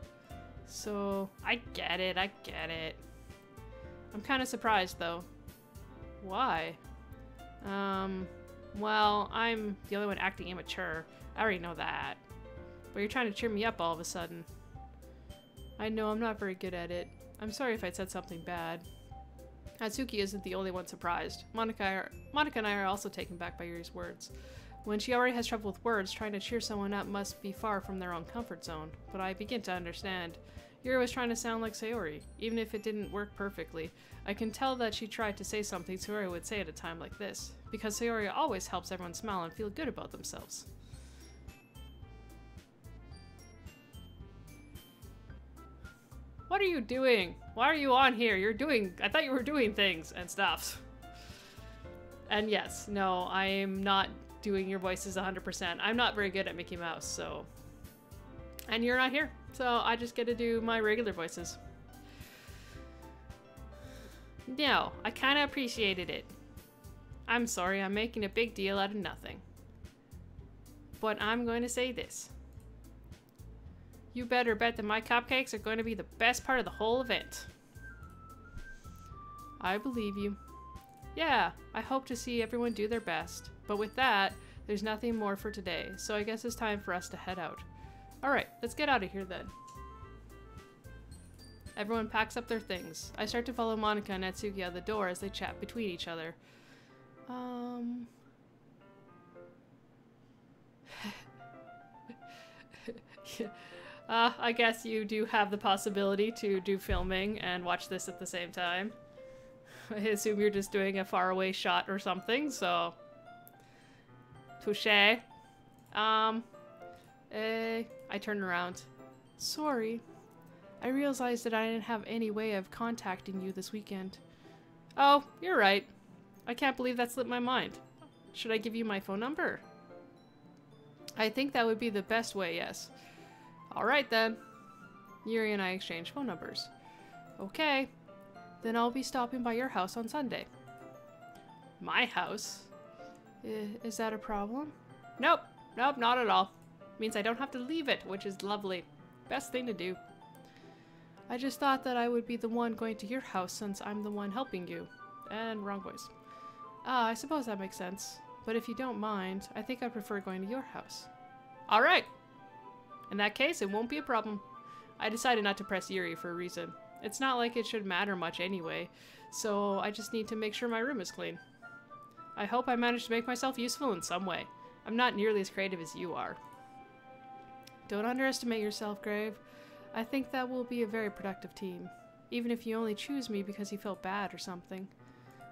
I get it. I'm kind of surprised, though. Why? Well, I'm the only one acting immature. I already know that. But you're trying to cheer me up all of a sudden. I know I'm not very good at it. I'm sorry if I said something bad. Natsuki isn't the only one surprised. Monica and I are also taken back by Yuri's words. When she already has trouble with words, trying to cheer someone up must be far from their own comfort zone. But I begin to understand. Yuri was trying to sound like Sayori, even if it didn't work perfectly. I can tell that she tried to say something Sayori would say at a time like this, because Sayori always helps everyone smile and feel good about themselves. What are you doing? Why are you on here? I thought you were doing things and stuff. And yes, no, I am not doing your voices 100%. I'm not very good at Mickey Mouse, so... And you're not here, so I just get to do my regular voices. No, I kind of appreciated it. I'm sorry, I'm making a big deal out of nothing. But I'm going to say this. You better bet that my cupcakes are going to be the best part of the whole event. I believe you. Yeah, I hope to see everyone do their best. But with that, there's nothing more for today, so I guess it's time for us to head out. Alright, let's get out of here then. Everyone packs up their things. I start to follow Monica and Natsuki out the door as they chat between each other. I guess you do have the possibility to do filming and watch this at the same time. I assume you're just doing a faraway shot or something, so... Touché. I turn around. Sorry. I realized that I didn't have any way of contacting you this weekend. Oh, you're right. I can't believe that slipped my mind. Should I give you my phone number? I think that would be the best way, yes. Alright then. Yuri and I exchange phone numbers. Okay. Then I'll be stopping by your house on Sunday. My house? Is that a problem? Nope. Nope, not at all. Means I don't have to leave it, which is lovely. Best thing to do. I just thought that I would be the one going to your house since I'm the one helping you. And wrong voice. I suppose that makes sense. But if you don't mind, I think I prefer going to your house. Alright! In that case, it won't be a problem. I decided not to press Yuri for a reason. It's not like it should matter much anyway, so I just need to make sure my room is clean. I hope I managed to make myself useful in some way. I'm not nearly as creative as you are. Don't underestimate yourself, Grave. I think that will be a very productive team. Even if you only choose me because you felt bad or something.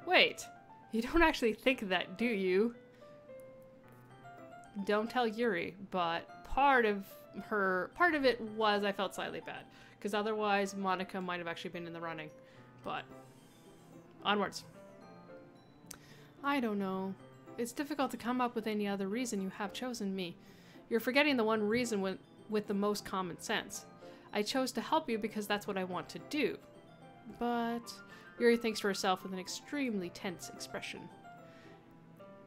Wait, you don't actually think that, do you? Don't tell Yuri, but part of it was I felt slightly bad. Because otherwise, Monica might have actually been in the running. But, onwards. I don't know. It's difficult to come up with any other reason you have chosen me. You're forgetting the one reason with the most common sense. I chose to help you because that's what I want to do. But Yuri thinks to herself with an extremely tense expression.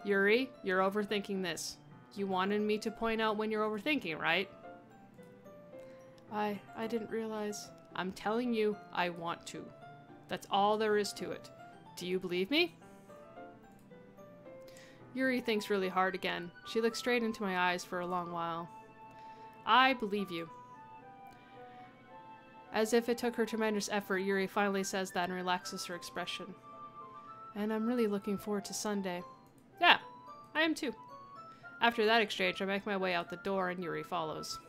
Yuri, you're overthinking this. You wanted me to point out when you're overthinking, right? I didn't realize. I'm telling you, I want to. That's all there is to it. Do you believe me? Yuri thinks really hard again. She looks straight into my eyes for a long while. I believe you. As if it took her tremendous effort, Yuri finally says that and relaxes her expression. And I'm really looking forward to Sunday. Yeah, I am too. After that exchange, I make my way out the door and Yuri follows.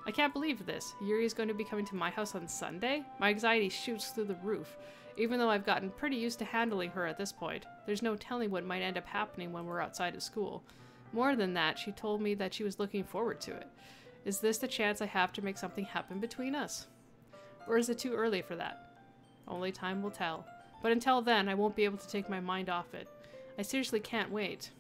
I can't believe this. Yuri is going to be coming to my house on Sunday? My anxiety shoots through the roof. Even though I've gotten pretty used to handling her at this point, there's no telling what might end up happening when we're outside of school. More than that, she told me that she was looking forward to it. Is this the chance I have to make something happen between us? Or is it too early for that? Only time will tell. But until then, I won't be able to take my mind off it. I seriously can't wait.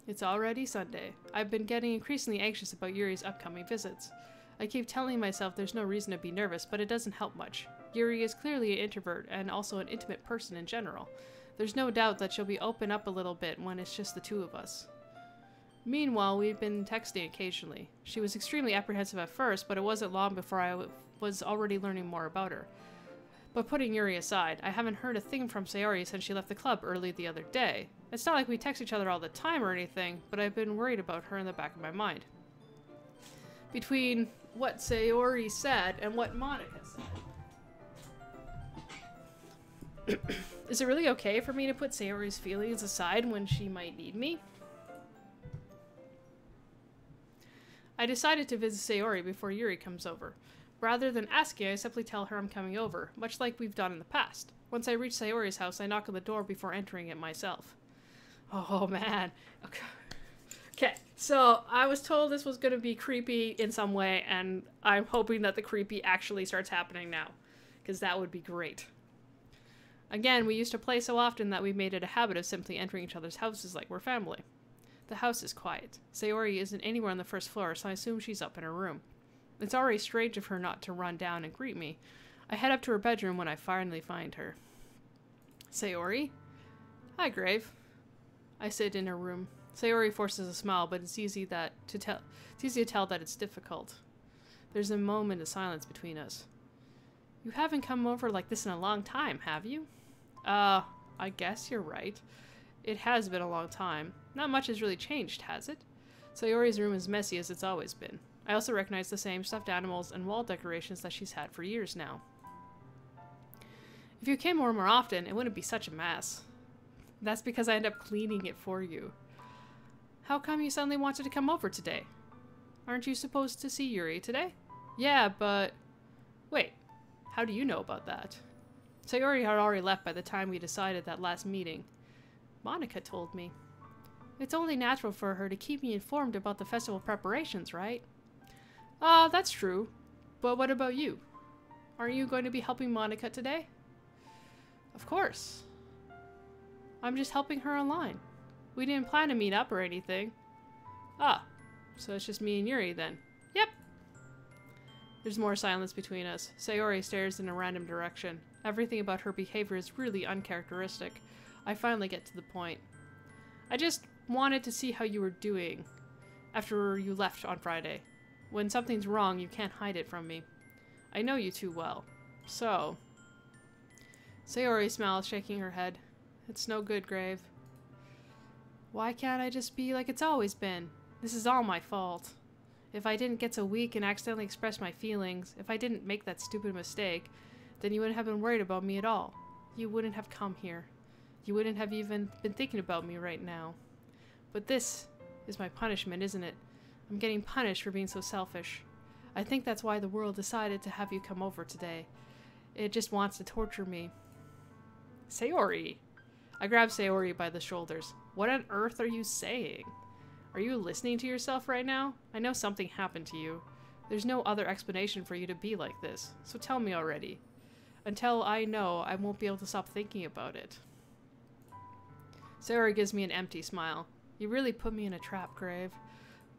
It's already Sunday. I've been getting increasingly anxious about Yuri's upcoming visits. I keep telling myself there's no reason to be nervous, but it doesn't help much. Yuri is clearly an introvert and also an intimate person in general. There's no doubt that she'll be open up a little bit when it's just the two of us. Meanwhile, we've been texting occasionally. She was extremely apprehensive at first, but it wasn't long before I was already learning more about her. But putting Yuri aside, I haven't heard a thing from Sayori since she left the club early the other day. It's not like we text each other all the time or anything, but I've been worried about her in the back of my mind. Between what Sayori said and what Monica said. Is it really okay for me to put Sayori's feelings aside when she might need me? I decided to visit Sayori before Yuri comes over. Rather than asking, I simply tell her I'm coming over, much like we've done in the past. Once I reach Sayori's house, I knock on the door before entering it myself. Oh man. Okay, so I was told this was going to be creepy in some way, and I'm hoping that the creepy actually starts happening now, because that would be great. Again, we used to play so often that we made it a habit of simply entering each other's houses like we're family. The house is quiet. Sayori isn't anywhere on the first floor, so I assume she's up in her room. It's already strange of her not to run down and greet me. I head up to her bedroom when I finally find her. Sayori? Hi, Grave. I sit in her room. Sayori forces a smile, but it's easy to tell that it's difficult. There's a moment of silence between us. You haven't come over like this in a long time, have you? I guess you're right. It has been a long time. Not much has really changed, has it? Sayori's room is messy as it's always been. I also recognize the same stuffed animals and wall decorations that she's had for years now. If you came over more often, it wouldn't be such a mess. That's because I end up cleaning it for you. How come you suddenly wanted to come over today? Aren't you supposed to see Yuri today? Yeah, but... Wait, how do you know about that? Sayori had already left by the time we decided that last meeting. Monica told me. It's only natural for her to keep me informed about the festival preparations, right? Ah, that's true. But what about you? Aren't you going to be helping Monica today? Of course. I'm just helping her online. We didn't plan to meet up or anything. Ah, so it's just me and Yuri then. Yep. There's more silence between us. Sayori stares in a random direction. Everything about her behavior is really uncharacteristic. I finally get to the point. I just wanted to see how you were doing after you left on Friday. When something's wrong, you can't hide it from me. I know you too well. So... Sayori smiles, shaking her head. It's no good, Grave. Why can't I just be like it's always been? This is all my fault. If I didn't get so weak and accidentally express my feelings, if I didn't make that stupid mistake, then you wouldn't have been worried about me at all. You wouldn't have come here. You wouldn't have even been thinking about me right now. But this is my punishment, isn't it? I'm getting punished for being so selfish. I think that's why the world decided to have you come over today. It just wants to torture me. Sayori! I grab Sayori by the shoulders. What on earth are you saying? Are you listening to yourself right now? I know something happened to you. There's no other explanation for you to be like this, so tell me already. Until I know, I won't be able to stop thinking about it. Sayori gives me an empty smile. You really put me in a trap, Grave.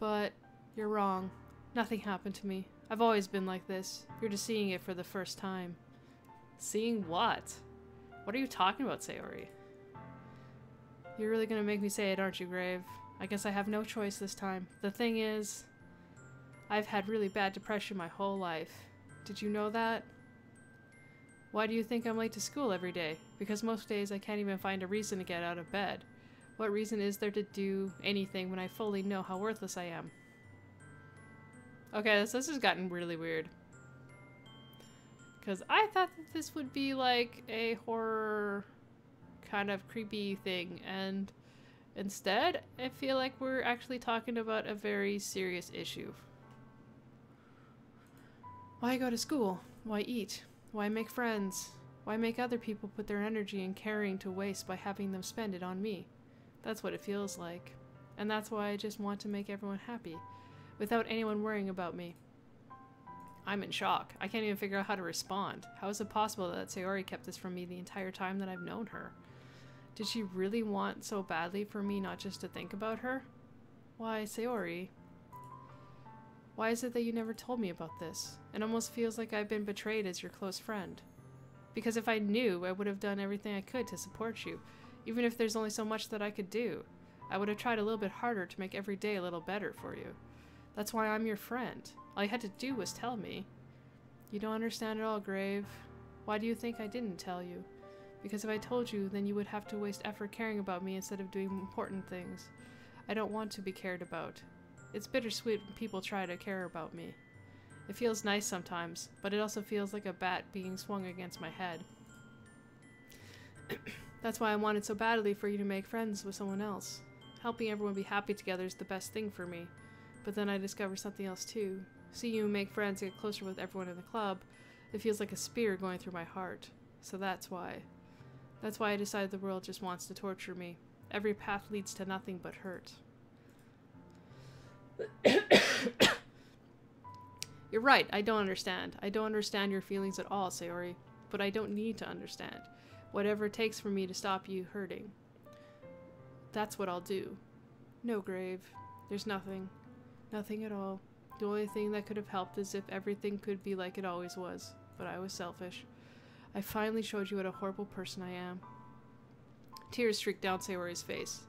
But you're wrong. Nothing happened to me. I've always been like this. You're just seeing it for the first time. Seeing what? What are you talking about, Sayori? You're really gonna make me say it, aren't you, Grave? I guess I have no choice this time. The thing is, I've had really bad depression my whole life. Did you know that? Why do you think I'm late to school every day? Because most days I can't even find a reason to get out of bed. What reason is there to do anything when I fully know how worthless I am? Okay, this has gotten really weird. Because I thought that this would be like a horror kind of creepy thing, and instead I feel like we're actually talking about a very serious issue. Why go to school? Why eat? Why make friends? Why make other people put their energy and caring to waste by having them spend it on me? That's what it feels like. And that's why I just want to make everyone happy, without anyone worrying about me. I'm in shock. I can't even figure out how to respond. How is it possible that Sayori kept this from me the entire time that I've known her? Did she really want so badly for me not just to think about her? Why, Sayori? Why is it that you never told me about this? It almost feels like I've been betrayed as your close friend. Because if I knew, I would have done everything I could to support you, even if there's only so much that I could do. I would have tried a little bit harder to make every day a little better for you. That's why I'm your friend. All you had to do was tell me. You don't understand at all, Grave. Why do you think I didn't tell you? Because if I told you, then you would have to waste effort caring about me instead of doing important things. I don't want to be cared about. It's bittersweet when people try to care about me. It feels nice sometimes, but it also feels like a bat being swung against my head. That's why I wanted so badly for you to make friends with someone else. Helping everyone be happy together is the best thing for me. But then I discovered something else too. Seeing you make friends and get closer with everyone in the club, it feels like a spear going through my heart. So that's why. That's why I decided the world just wants to torture me. Every path leads to nothing but hurt. You're right, I don't understand. I don't understand your feelings at all, Sayori. But I don't need to understand. Whatever it takes for me to stop you hurting. That's what I'll do. No, Grave. There's nothing. Nothing at all. The only thing that could have helped is if everything could be like it always was. But I was selfish. I finally showed you what a horrible person I am. Tears streaked down Sayori's face.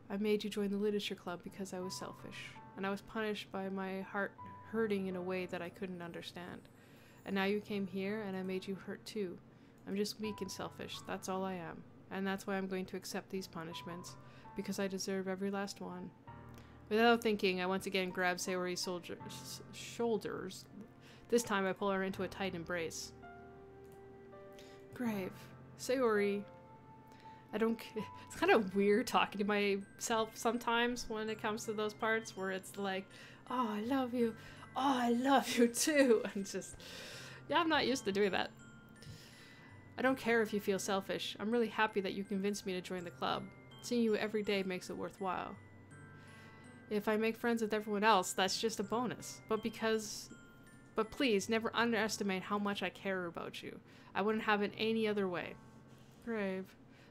I made you join the literature club because I was selfish. And I was punished by my heart hurting in a way that I couldn't understand. And now you came here and I made you hurt too. I'm just weak and selfish. That's all I am. And that's why I'm going to accept these punishments. Because I deserve every last one. Without thinking, I once again grab Sayori's shoulders. This time I pull her into a tight embrace. Grave. Sayori. It's kind of weird talking to myself sometimes when it comes to those parts where it's like, oh, I love you. Oh, I love you too. And just, yeah, I'm not used to doing that. I don't care if you feel selfish. I'm really happy that you convinced me to join the club. Seeing you every day makes it worthwhile. If I make friends with everyone else, that's just a bonus. But please, never underestimate how much I care about you. I wouldn't have it any other way. Grave.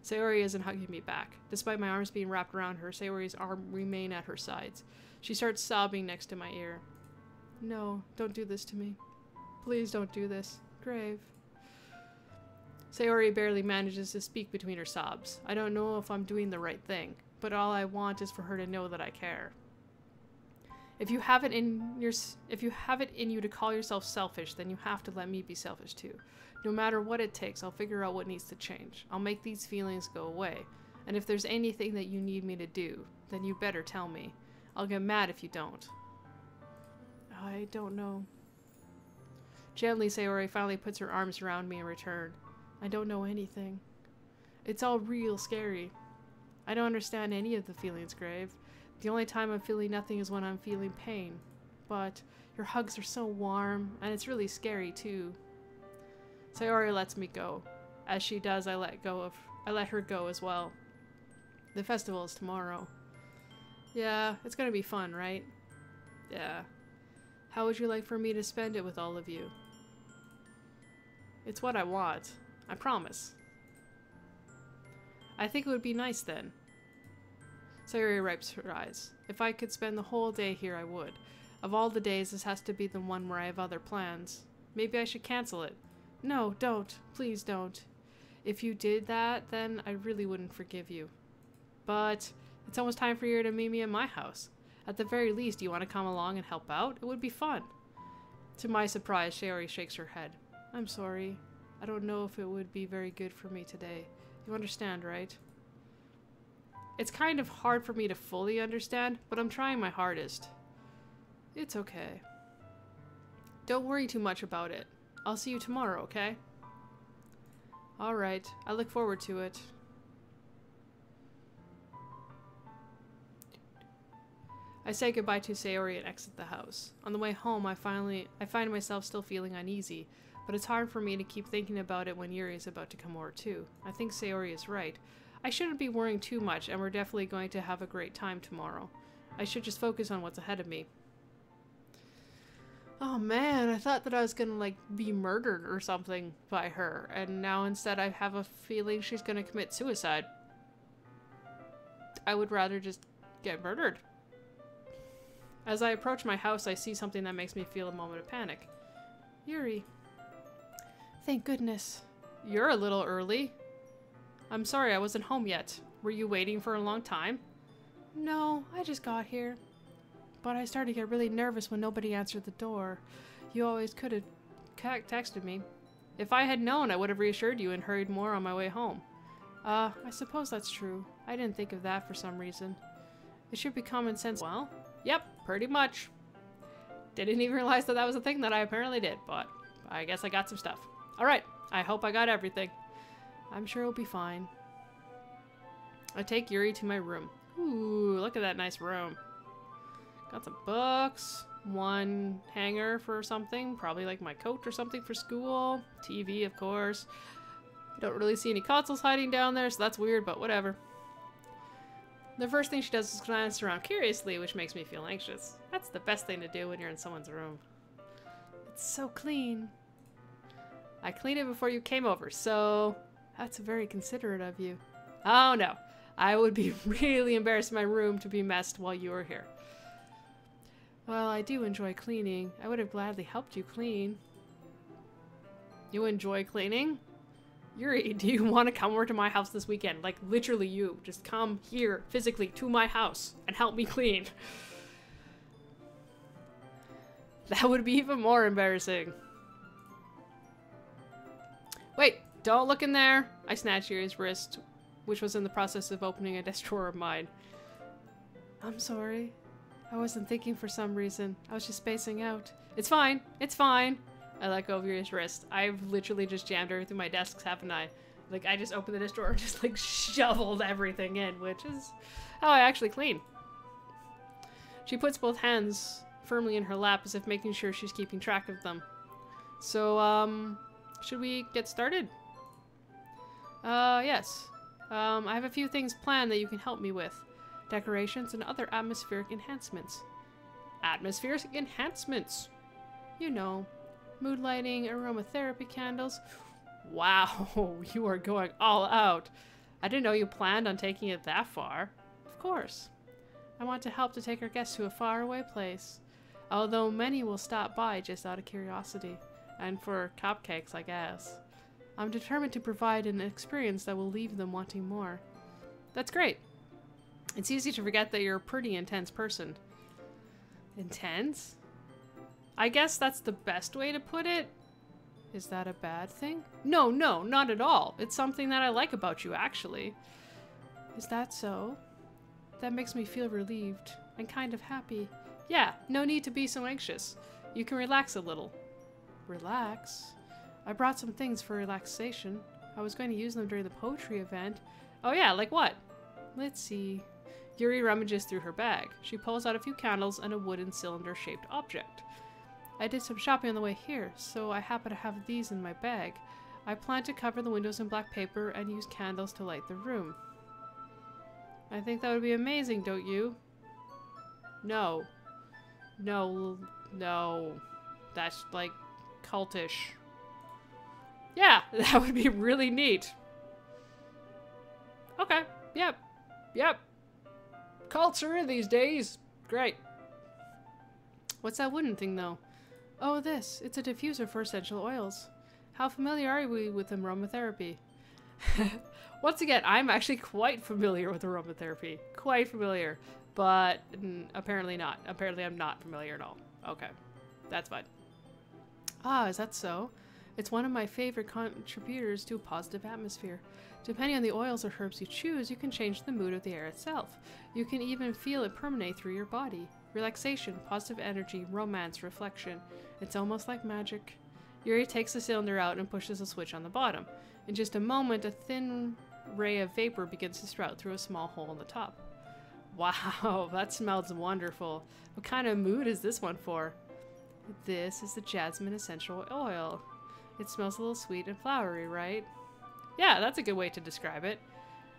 Sayori isn't hugging me back. Despite my arms being wrapped around her, Sayori's arms remain at her sides. She starts sobbing next to my ear. No, don't do this to me. Please don't do this. Grave. Sayori barely manages to speak between her sobs. I don't know if I'm doing the right thing, but all I want is for her to know that I care. If you have it in you to call yourself selfish, then you have to let me be selfish too. No matter what it takes, I'll figure out what needs to change. I'll make these feelings go away. And if there's anything that you need me to do, then you better tell me. I'll get mad if you don't. I don't know. Gently, Sayori finally puts her arms around me in return. I don't know anything. It's all real scary. I don't understand any of the feelings, Grave. The only time I'm feeling nothing is when I'm feeling pain. But your hugs are so warm, and it's really scary too. Sayori lets me go. As she does, I let her go as well. The festival is tomorrow. Yeah, it's gonna be fun, right? Yeah. How would you like for me to spend it with all of you? It's what I want. I promise. I think it would be nice then. Sayori wipes her eyes. If I could spend the whole day here, I would. Of all the days, this has to be the one where I have other plans. Maybe I should cancel it. No, don't. Please don't. If you did that, then I really wouldn't forgive you. But it's almost time for you to meet me at my house. At the very least, do you want to come along and help out? It would be fun. To my surprise, Sayori shakes her head. I'm sorry. I don't know if it would be very good for me today. You understand, right? It's kind of hard for me to fully understand, but I'm trying my hardest. It's okay. Don't worry too much about it. I'll see you tomorrow, okay? Alright, I look forward to it. I say goodbye to Sayori and exit the house. On the way home, I find myself still feeling uneasy, but it's hard for me to keep thinking about it when Yuri is about to come over too. I think Sayori is right. I shouldn't be worrying too much, and we're definitely going to have a great time tomorrow. I should just focus on what's ahead of me. Oh man, I thought that I was gonna like be murdered or something by her, and now instead I have a feeling she's gonna commit suicide. I would rather just get murdered. As I approach my house, I see something that makes me feel a moment of panic. Yuri. Thank goodness. You're a little early. I'm sorry, I wasn't home yet. Were you waiting for a long time? No, I just got here. But I started to get really nervous when nobody answered the door. You always could have texted me. If I had known, I would have reassured you and hurried more on my way home. I suppose that's true. I didn't think of that for some reason. It should be common sense. Well, yep, pretty much. Didn't even realize that that was a thing that I apparently did, but I guess I got some stuff. Alright, I hope I got everything. I'm sure it'll be fine. I take Yuri to my room. Ooh, look at that nice room. Got some books, one hanger for something, probably like my coat or something for school. TV, of course. I don't really see any consoles hiding down there, so that's weird, but whatever. The first thing she does is glance around curiously, which makes me feel anxious. That's the best thing to do when you're in someone's room. It's so clean. I cleaned it before you came over, so that's very considerate of you. Oh no, I would be really embarrassed in my room to be messed while you were here. Well, I do enjoy cleaning. I would have gladly helped you clean. You enjoy cleaning? Yuri, do you want to come over to my house this weekend? Like, literally you. Just come here, physically, to my house and help me clean. That would be even more embarrassing. Wait, don't look in there. I snatched Yuri's wrist, which was in the process of opening a desk drawer of mine. I'm sorry. I wasn't thinking for some reason. I was just spacing out. It's fine. It's fine. I let go of Yuri's wrist. I've literally just jammed everything my desks, haven't I? Like, I just opened the desk drawer and just, like, shoveled everything in, which is how I actually clean. She puts both hands firmly in her lap as if making sure she's keeping track of them. So, should we get started? Yes. I have a few things planned that you can help me with. Decorations and other atmospheric enhancements. Atmospheric enhancements! You know, mood lighting, aromatherapy candles. Wow, you are going all out. I didn't know you planned on taking it that far. Of course. I want to help to take our guests to a faraway place. Although many will stop by just out of curiosity. And for cupcakes, I guess. I'm determined to provide an experience that will leave them wanting more. That's great. It's easy to forget that you're a pretty intense person. Intense? I guess that's the best way to put it. Is that a bad thing? No, not at all. It's something that I like about you, actually. Is that so? That makes me feel relieved and kind of happy. Yeah, no need to be so anxious. You can relax a little. Relax? I brought some things for relaxation. I was going to use them during the poetry event. Oh yeah, like what? Let's see. Yuri rummages through her bag. She pulls out a few candles and a wooden cylinder-shaped object. I did some shopping on the way here, so I happen to have these in my bag. I plan to cover the windows in black paper and use candles to light the room. I think that would be amazing, don't you? No. No. That's, like, cultish. Yeah, that would be really neat. Okay. Yep. Cults are in these days. Great. What's that wooden thing, though? Oh, this. It's a diffuser for essential oils. How familiar are we with aromatherapy? Once again, I'm actually quite familiar with aromatherapy. Quite familiar. But apparently not. Apparently I'm not familiar at all. Okay. That's fine. Ah, is that so? It's one of my favorite contributors to a positive atmosphere. Depending on the oils or herbs you choose, you can change the mood of the air itself. You can even feel it permeate through your body. Relaxation, positive energy, romance, reflection. It's almost like magic. Yuri takes the cylinder out and pushes a switch on the bottom. In just a moment, a thin ray of vapor begins to sprout through a small hole on the top. Wow, that smells wonderful. What kind of mood is this one for? This is the jasmine essential oil. It smells a little sweet and flowery, right? Yeah, that's a good way to describe it.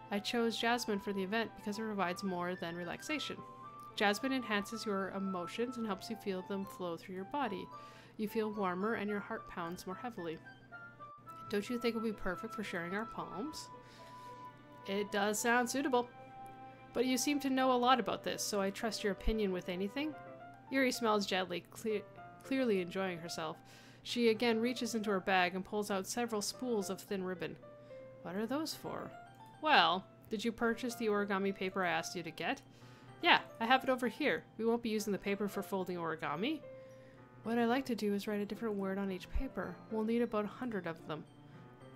I chose jasmine for the event because it provides more than relaxation. Jasmine enhances your emotions and helps you feel them flow through your body. You feel warmer and your heart pounds more heavily. Don't you think it would be perfect for sharing our poems? It does sound suitable. But you seem to know a lot about this, so I trust your opinion with anything. Yuri smiles gently, clearly enjoying herself. She again reaches into her bag and pulls out several spools of thin ribbon. What are those for? Well, did you purchase the origami paper I asked you to get? Yeah, I have it over here. We won't be using the paper for folding origami. What I like to do is write a different word on each paper. We'll need about 100 of them.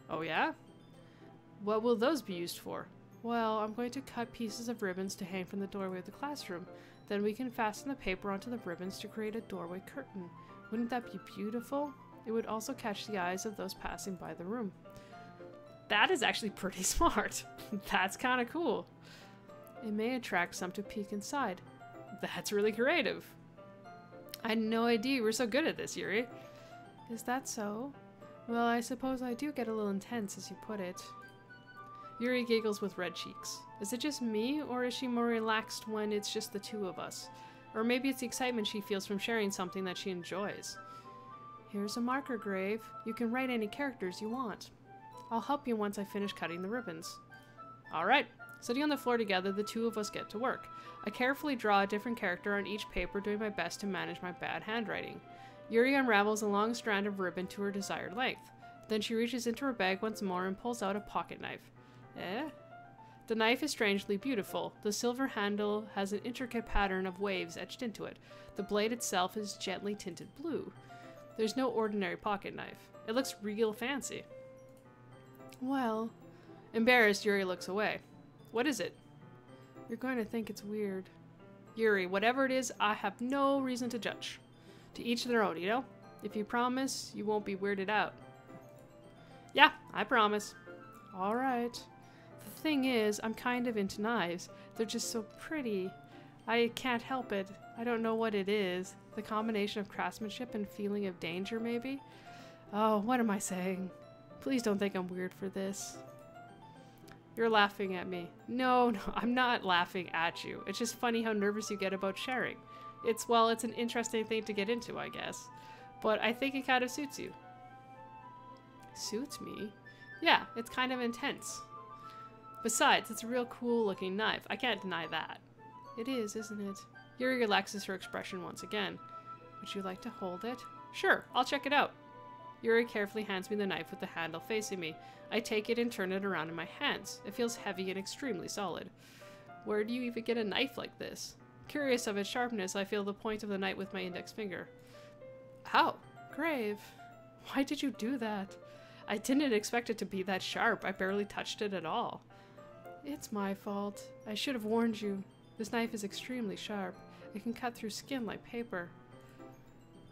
Oh yeah? What will those be used for? Well, I'm going to cut pieces of ribbons to hang from the doorway of the classroom. Then we can fasten the paper onto the ribbons to create a doorway curtain. Wouldn't that be beautiful? It would also catch the eyes of those passing by the room. That is actually pretty smart. That's kind of cool. It may attract some to peek inside. That's really creative. I had no idea you were so good at this, Yuri. Is that so? Well, I suppose I do get a little intense, as you put it. Yuri giggles with red cheeks. Is it just me, or is she more relaxed when it's just the two of us? Or maybe it's the excitement she feels from sharing something that she enjoys. Here's a marker grave. You can write any characters you want. I'll help you once I finish cutting the ribbons. Alright. Sitting on the floor together, the two of us get to work. I carefully draw a different character on each paper, doing my best to manage my bad handwriting. Yuri unravels a long strand of ribbon to her desired length. Then she reaches into her bag once more and pulls out a pocket knife. Eh? The knife is strangely beautiful. The silver handle has an intricate pattern of waves etched into it. The blade itself is gently tinted blue. There's no ordinary pocket knife. It looks real fancy. Well... Embarrassed, Yuri looks away. What is it? You're going to think it's weird. Yuri, whatever it is, I have no reason to judge. To each their own, you know? If you promise, you won't be weirded out. Yeah, I promise. Alright. The thing is, I'm kind of into knives. They're just so pretty. I can't help it. I don't know what it is. The combination of craftsmanship and feeling of danger, maybe? Oh, what am I saying? Please don't think I'm weird for this. You're laughing at me. No, I'm not laughing at you. It's just funny how nervous you get about sharing. It's an interesting thing to get into, I guess. But I think it kind of suits you. Suits me? Yeah, it's kind of intense. Besides, it's a real cool looking knife. I can't deny that. It is, isn't it? Yuri relaxes her expression once again. Would you like to hold it? Sure, I'll check it out. Yuri carefully hands me the knife with the handle facing me. I take it and turn it around in my hands. It feels heavy and extremely solid. Where do you even get a knife like this? Curious of its sharpness, I feel the point of the knife with my index finger. Ow, Grave. Why did you do that? I didn't expect it to be that sharp. I barely touched it at all. It's my fault. I should have warned you. This knife is extremely sharp. It can cut through skin like paper.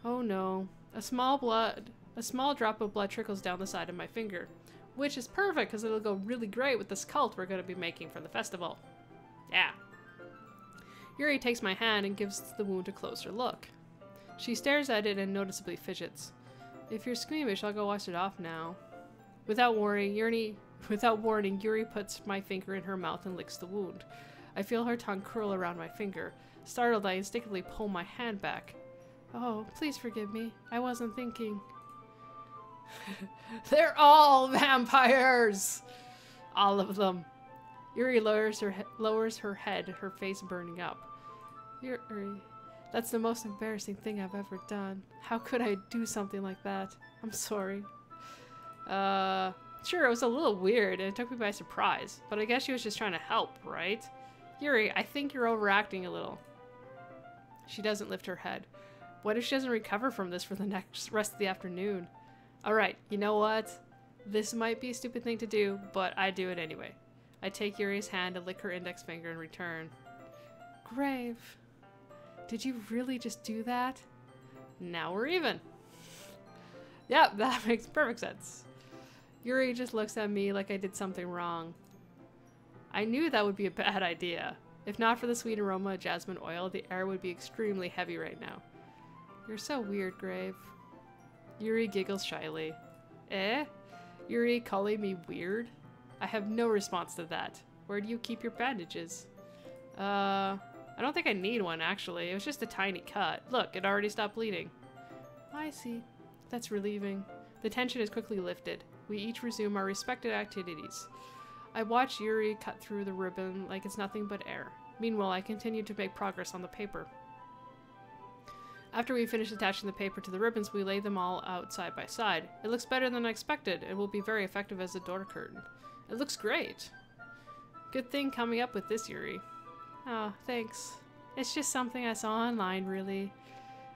Oh no. A small drop of blood trickles down the side of my finger. Which is perfect because it'll go really great with this cult we're going to be making for the festival. Yeah. Yuri takes my hand and gives the wound a closer look. She stares at it and noticeably fidgets. If you're squeamish, I'll go wash it off now. Without warning, Yuri puts my finger in her mouth and licks the wound. I feel her tongue curl around my finger. Startled, I instinctively pull my hand back. Oh, please forgive me. I wasn't thinking. They're all vampires! All of them. Yuri lowers her head, her face burning up. Yuri, that's the most embarrassing thing I've ever done. How could I do something like that? I'm sorry. Sure, it was a little weird and it took me by surprise, but I guess she was just trying to help, right? Yuri, I think you're overacting a little. She doesn't lift her head. What if she doesn't recover from this for the rest of the afternoon? Alright, you know what? This might be a stupid thing to do, but I do it anyway. I take Yuri's hand and lick her index finger in return. Grave, did you really just do that? Now we're even. Yep, that makes perfect sense. Yuri just looks at me like I did something wrong. I knew that would be a bad idea. If not for the sweet aroma of jasmine oil, the air would be extremely heavy right now. You're so weird, Grave. Yuri giggles shyly. Eh? Yuri calling me weird? I have no response to that. Where do you keep your bandages? I don't think I need one, actually. It was just a tiny cut. Look, it already stopped bleeding. I see. That's relieving. The tension is quickly lifted. We each resume our respective activities. I watch Yuri cut through the ribbon like it's nothing but air. Meanwhile, I continue to make progress on the paper. After we finish attaching the paper to the ribbons, we lay them all out side by side. It looks better than I expected. It will be very effective as a door curtain. It looks great. Good thing coming up with this, Yuri. Oh, thanks. It's just something I saw online, really.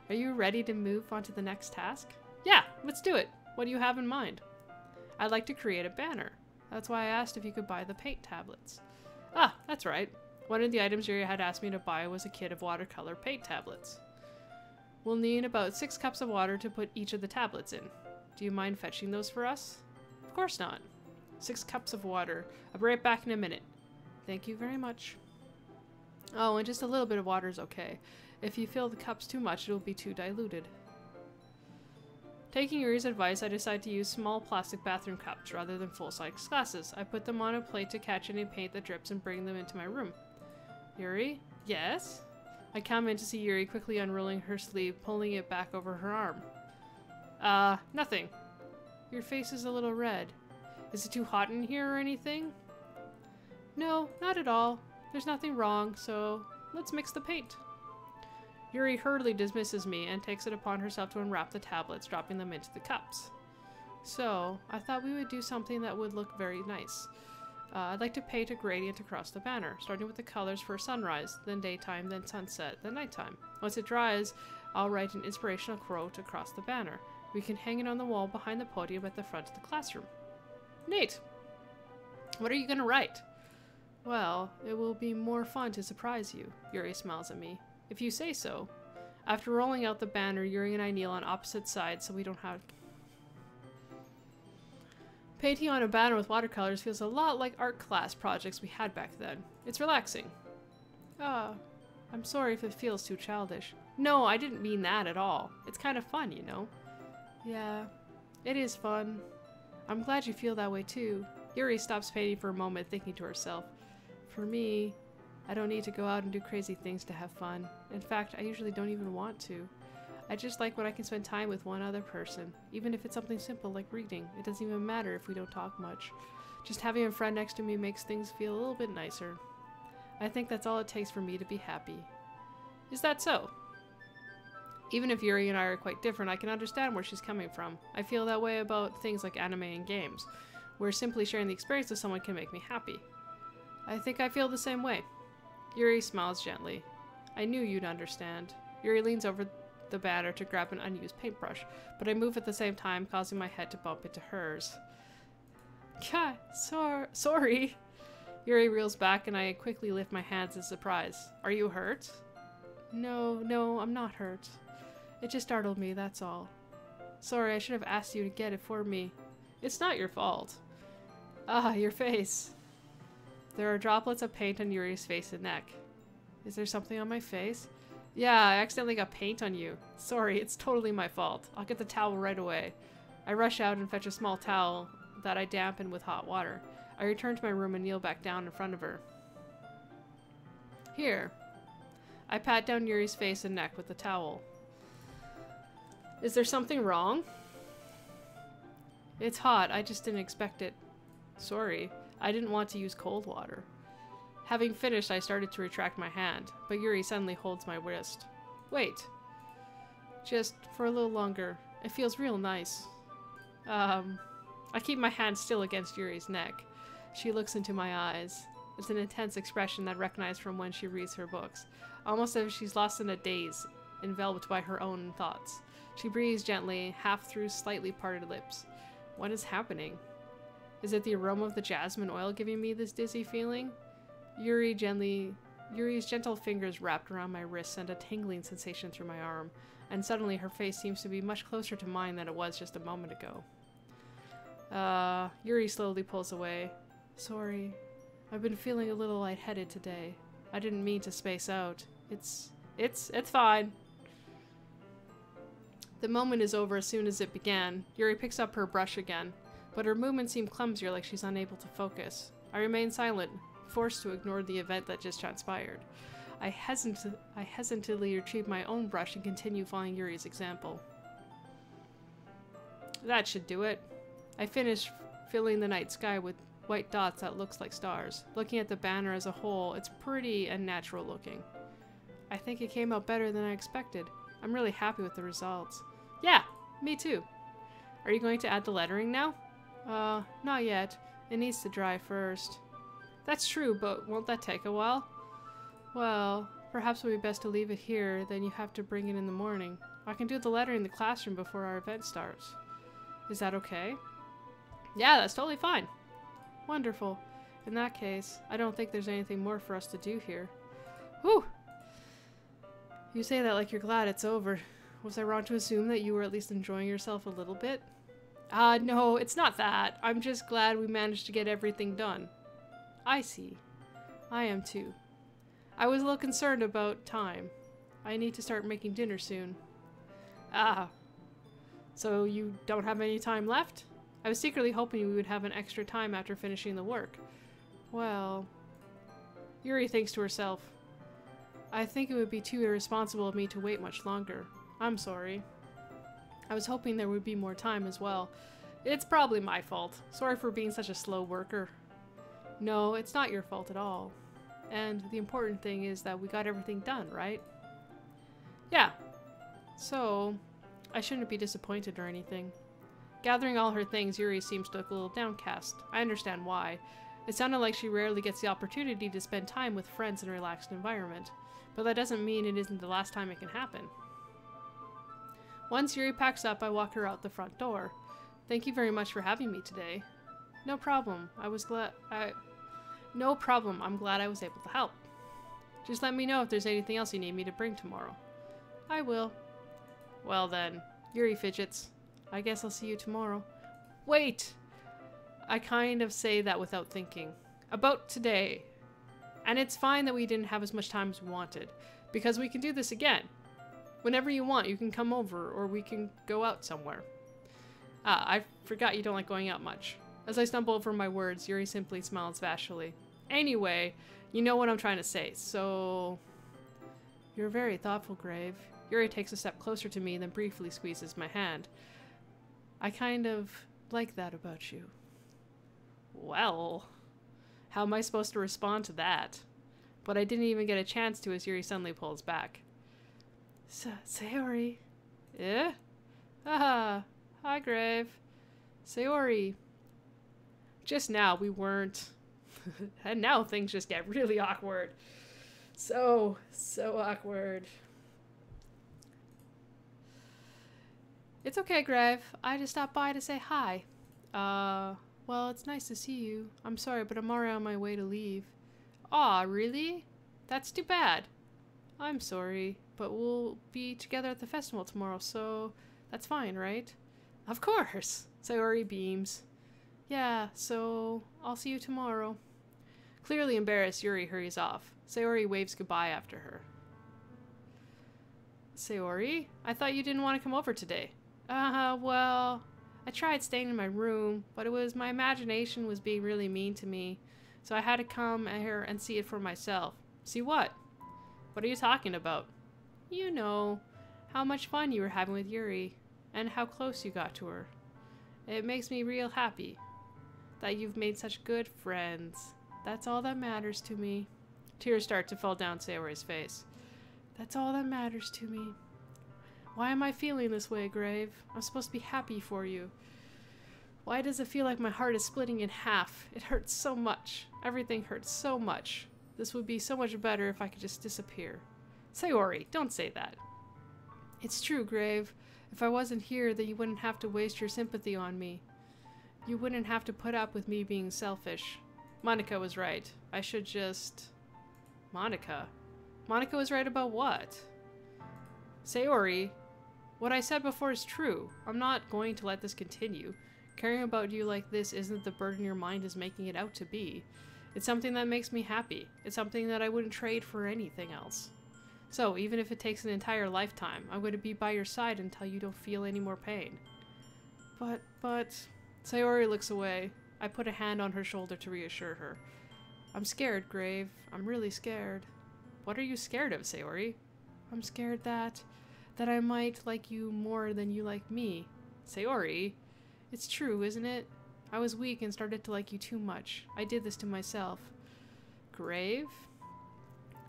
Are you ready to move on to the next task? Yeah, let's do it. What do you have in mind? I'd like to create a banner. That's why I asked if you could buy the paint tablets. Ah, that's right. One of the items Yuri had asked me to buy was a kit of watercolor paint tablets. We'll need about 6 cups of water to put each of the tablets in. Do you mind fetching those for us? Of course not. 6 cups of water. I'll be right back in a minute. Thank you very much. Oh, and just a little bit of water is okay. If you fill the cups too much, it will be too diluted. Taking Yuri's advice, I decide to use small plastic bathroom cups rather than full-size glasses. I put them on a plate to catch any paint that drips and bring them into my room. Yuri? Yes? I come in to see Yuri quickly unrolling her sleeve, pulling it back over her arm. Nothing. Your face is a little red. Is it too hot in here or anything? No, not at all. There's nothing wrong, so let's mix the paint. Yuri hurriedly dismisses me and takes it upon herself to unwrap the tablets, dropping them into the cups. So, I thought we would do something that would look very nice. I'd like to paint a gradient across the banner, starting with the colors for sunrise, then daytime, then sunset, then nighttime. Once it dries, I'll write an inspirational quote across the banner. We can hang it on the wall behind the podium at the front of the classroom. Neat! What are you going to write? Well, it will be more fun to surprise you, Yuri smiles at me. If you say so. After rolling out the banner, Yuri and I kneel on opposite sides so we don't have... Painting on a banner with watercolors feels a lot like art class projects we had back then. It's relaxing. I'm sorry if it feels too childish. No, I didn't mean that at all. It's kind of fun, you know? Yeah, it is fun. I'm glad you feel that way too. Yuri stops painting for a moment, thinking to herself, for me, I don't need to go out and do crazy things to have fun. In fact, I usually don't even want to. I just like when I can spend time with one other person, even if it's something simple like reading. It doesn't even matter if we don't talk much. Just having a friend next to me makes things feel a little bit nicer. I think that's all it takes for me to be happy. Is that so? Even if Yuri and I are quite different, I can understand where she's coming from. I feel that way about things like anime and games, where simply sharing the experience with someone can make me happy. I think I feel the same way. Yuri smiles gently. I knew you'd understand. Yuri leans over the banner to grab an unused paintbrush, but I move at the same time, causing my head to bump into hers. God, sorry. Yuri reels back and I quickly lift my hands in surprise. Are you hurt? No, I'm not hurt. It just startled me, that's all. Sorry, I should have asked you to get it for me. It's not your fault. Ah, your face. There are droplets of paint on Yuri's face and neck. Is there something on my face? Yeah, I accidentally got paint on you. Sorry, it's totally my fault. I'll get the towel right away. I rush out and fetch a small towel that I dampen with hot water. I return to my room and kneel back down in front of her. Here. I pat down Yuri's face and neck with the towel. Is there something wrong? It's hot. I just didn't expect it. Sorry. I didn't want to use cold water. Having finished, I started to retract my hand, but Yuri suddenly holds my wrist. Wait. Just for a little longer. It feels real nice. I keep my hand still against Yuri's neck. She looks into my eyes. It's an intense expression that I recognize from when she reads her books. Almost as if she's lost in a daze, enveloped by her own thoughts. She breathes gently, half through slightly parted lips. What is happening? Is it the aroma of the jasmine oil giving me this dizzy feeling? Yuri's gentle fingers wrapped around my wrist send a tingling sensation through my arm, and suddenly her face seems to be much closer to mine than it was just a moment ago. Yuri slowly pulls away. Sorry. I've been feeling a little lightheaded today. I didn't mean to space out. It's fine. The moment is over as soon as it began. Yuri picks up her brush again, but her movements seem clumsier, like she's unable to focus. I remain silent, forced to ignore the event that just transpired. I hesitantly retrieve my own brush and continue following Yuri's example. That should do it. I finish filling the night sky with white dots that looks like stars. Looking at the banner as a whole, it's pretty and natural looking. I think it came out better than I expected. I'm really happy with the results. Yeah, me too. Are you going to add the lettering now? Not yet. It needs to dry first. That's true, but won't that take a while? Well, perhaps it would be best to leave it here, then you have to bring it in the morning. I can do the lettering in the classroom before our event starts. Is that okay? Yeah, that's totally fine. Wonderful. In that case, I don't think there's anything more for us to do here. Whew! You say that like you're glad it's over. Was I wrong to assume that you were at least enjoying yourself a little bit? No, it's not that. I'm just glad we managed to get everything done. I see. I am too. I was a little concerned about time. I need to start making dinner soon. So you don't have any time left? I was secretly hoping we would have an extra time after finishing the work. Well... Yuri thinks to herself. I think it would be too irresponsible of me to wait much longer. I'm sorry. I was hoping there would be more time as well. It's probably my fault. Sorry for being such a slow worker. No, it's not your fault at all. And the important thing is that we got everything done, right? Yeah. So, I shouldn't be disappointed or anything. Gathering all her things, Yuri seems to look a little downcast. I understand why. It sounded like she rarely gets the opportunity to spend time with friends in a relaxed environment. But that doesn't mean it isn't the last time it can happen. Once Yuri packs up, I walk her out the front door. Thank you very much for having me today. No problem. No problem. I'm glad I was able to help. Just let me know if there's anything else you need me to bring tomorrow. I will. Well then, Yuri fidgets. I guess I'll see you tomorrow. Wait! I kind of say that without thinking. About today. And it's fine that we didn't have as much time as we wanted, because we can do this again. Whenever you want, you can come over, or we can go out somewhere. I forgot you don't like going out much. As I stumble over my words, Yuri simply smiles bashfully. Anyway, you know what I'm trying to say, so... You're very thoughtful, Grave. Yuri takes a step closer to me, then briefly squeezes my hand. I kind of like that about you. Well, how am I supposed to respond to that? But I didn't even get a chance to as Yuri suddenly pulls back. Sayori. Eh? Haha. Hi, Grave. Sayori. Just now we weren't. And now things just get really awkward. So awkward. It's okay, Grave. I just stopped by to say hi. Well, it's nice to see you. I'm sorry, but I'm already on my way to leave. Aw, really? That's too bad. I'm sorry, but we'll be together at the festival tomorrow, so that's fine, right? Of course! Sayori beams. Yeah, so I'll see you tomorrow. Clearly embarrassed, Yuri hurries off. Sayori waves goodbye after her. Sayori? I thought you didn't want to come over today. Well, I tried staying in my room, but it was my imagination was being really mean to me, so I had to come here and see it for myself. See what? What are you talking about? You know, how much fun you were having with Yuri, and how close you got to her. It makes me real happy that you've made such good friends. That's all that matters to me. Tears start to fall down Sayori's face. That's all that matters to me. Why am I feeling this way, Grave? I'm supposed to be happy for you. Why does it feel like my heart is splitting in half? It hurts so much. Everything hurts so much. This would be so much better if I could just disappear. Sayori, don't say that. It's true, Grave. If I wasn't here, then you wouldn't have to waste your sympathy on me. You wouldn't have to put up with me being selfish. Monica was right. I should just... Monica? Monica was right about what? Sayori, what I said before is true. I'm not going to let this continue. Caring about you like this isn't the burden your mind is making it out to be. It's something that makes me happy. It's something that I wouldn't trade for anything else. So, even if it takes an entire lifetime, I'm going to be by your side until you don't feel any more pain. But... Sayori looks away. I put a hand on her shoulder to reassure her. I'm scared, Grave. I'm really scared. What are you scared of, Sayori? I'm scared that I might like you more than you like me. Sayori, it's true, isn't it? I was weak and started to like you too much. I did this to myself. Grave?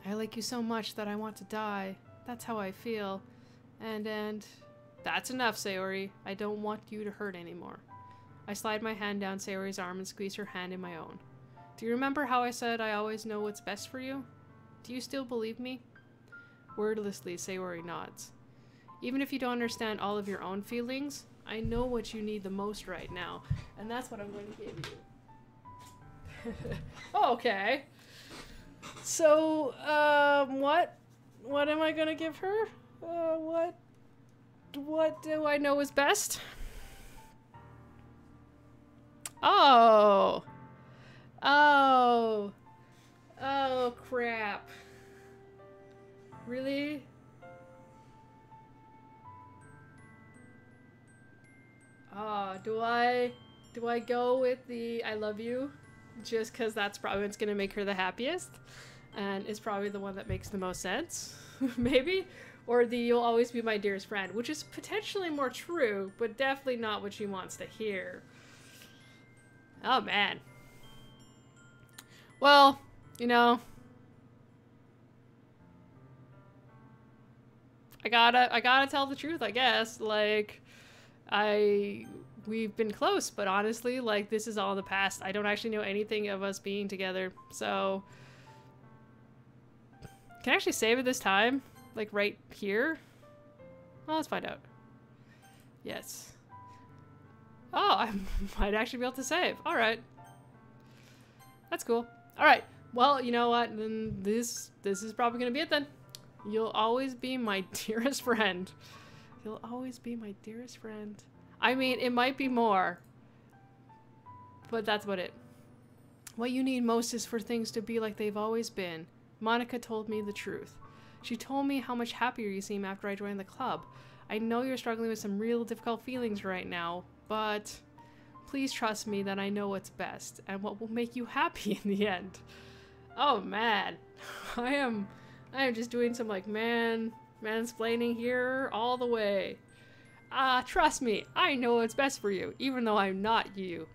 I like you so much that I want to die. That's how I feel. And that's enough, Sayori. I don't want you to hurt anymore. I slide my hand down Sayori's arm and squeeze her hand in my own. Do you remember how I said I always know what's best for you? Do you still believe me? Wordlessly, Sayori nods. Even if you don't understand all of your own feelings, I know what you need the most right now, and that's what I'm going to give you. Oh, okay. So, what am I gonna give her? What do I know is best? Oh, crap. Really? Do I go with the I love you? Just because that's probably what's gonna make her the happiest, and is probably the one that makes the most sense, maybe? Or the you'll always be my dearest friend, which is potentially more true, but definitely not what she wants to hear. Oh man. Well, you know, I gotta tell the truth, I guess. Like, we've been close, but honestly, like, this is all in the past. I don't actually know anything of us being together, so... Can I actually save it this time? Like, right here? Well, let's find out. Yes. Oh, I might actually be able to save. Alright. That's cool. Alright. Well, you know what? Then this is probably gonna be it then. You'll always be my dearest friend. You'll always be my dearest friend. I mean, it might be more, but that's about it. What you need most is for things to be like they've always been. Monica told me the truth. She told me how much happier you seem after I joined the club. I know you're struggling with some real difficult feelings right now, but Please trust me that I know what's best and what will make you happy in the end. Oh man, I am just doing some like mansplaining here all the way. Trust me, I know what's best for you, even though I'm not you.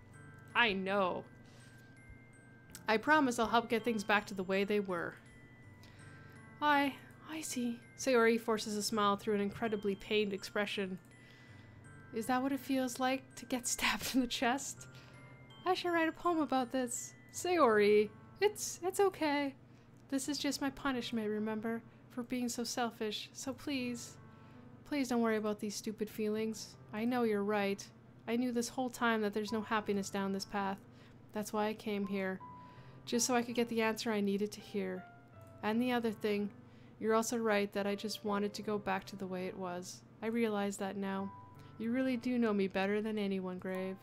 I know. I promise I'll help get things back to the way they were. I see. Sayori forces a smile through an incredibly pained expression. Is that what it feels like to get stabbed in the chest? I should write a poem about this. Sayori, it's okay. This is just my punishment, remember? For being so selfish. So please don't worry about these stupid feelings. I know you're right. I knew this whole time that there's no happiness down this path. That's why I came here. Just so I could get the answer I needed to hear. And the other thing, you're also right that I just wanted to go back to the way it was. I realize that now. You really do know me better than anyone, Grave.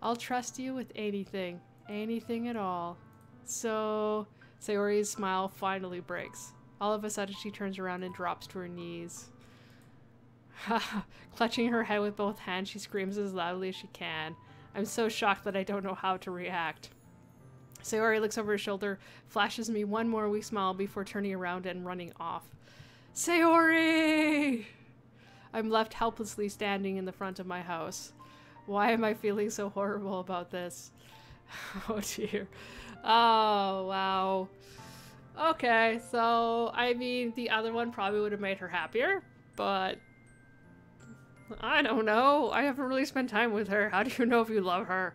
I'll trust you with anything. Anything at all. So, Sayori's smile finally breaks. All of a sudden she turns around and drops to her knees. Clutching her head with both hands, she screams as loudly as she can. I'm so shocked that I don't know how to react. Sayori looks over her shoulder, flashes me one more weak smile before turning around and running off. Sayori! I'm left helplessly standing in the front of my house. Why am I feeling so horrible about this? Oh dear. Oh, wow. Okay, so, I mean, the other one probably would have made her happier, but I don't know. I haven't really spent time with her. How do you know if you love her?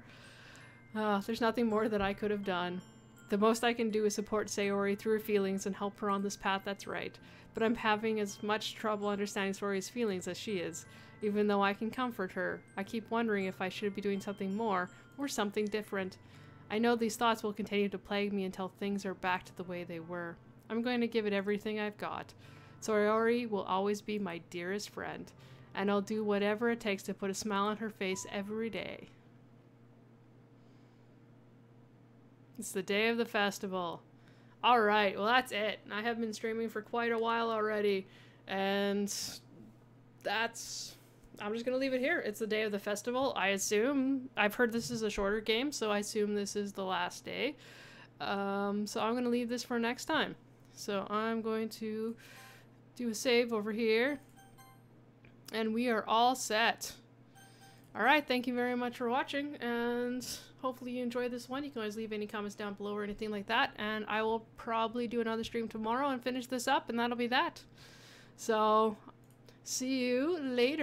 There's nothing more that I could have done. The most I can do is support Sayori through her feelings and help her on this path that's right. But I'm having as much trouble understanding Sayori's feelings as she is. Even though I can comfort her, I keep wondering if I should be doing something more or something different. I know these thoughts will continue to plague me until things are back to the way they were. I'm going to give it everything I've got. Sayori will always be my dearest friend, and I'll do whatever it takes to put a smile on her face every day. It's the day of the festival. Alright, well that's it. I have been streaming for quite a while already, and I'm just gonna leave it here. It's the day of the festival. I assume, I've heard this is a shorter game, so I assume this is the last day. So I'm gonna leave this for next time. So I'm going to do a save over here, and we are all set. Alright, thank you very much for watching, and hopefully you enjoyed this one. You can always leave any comments down below or anything like that, and I will probably do another stream tomorrow and finish this up, and that'll be that. So, see you later.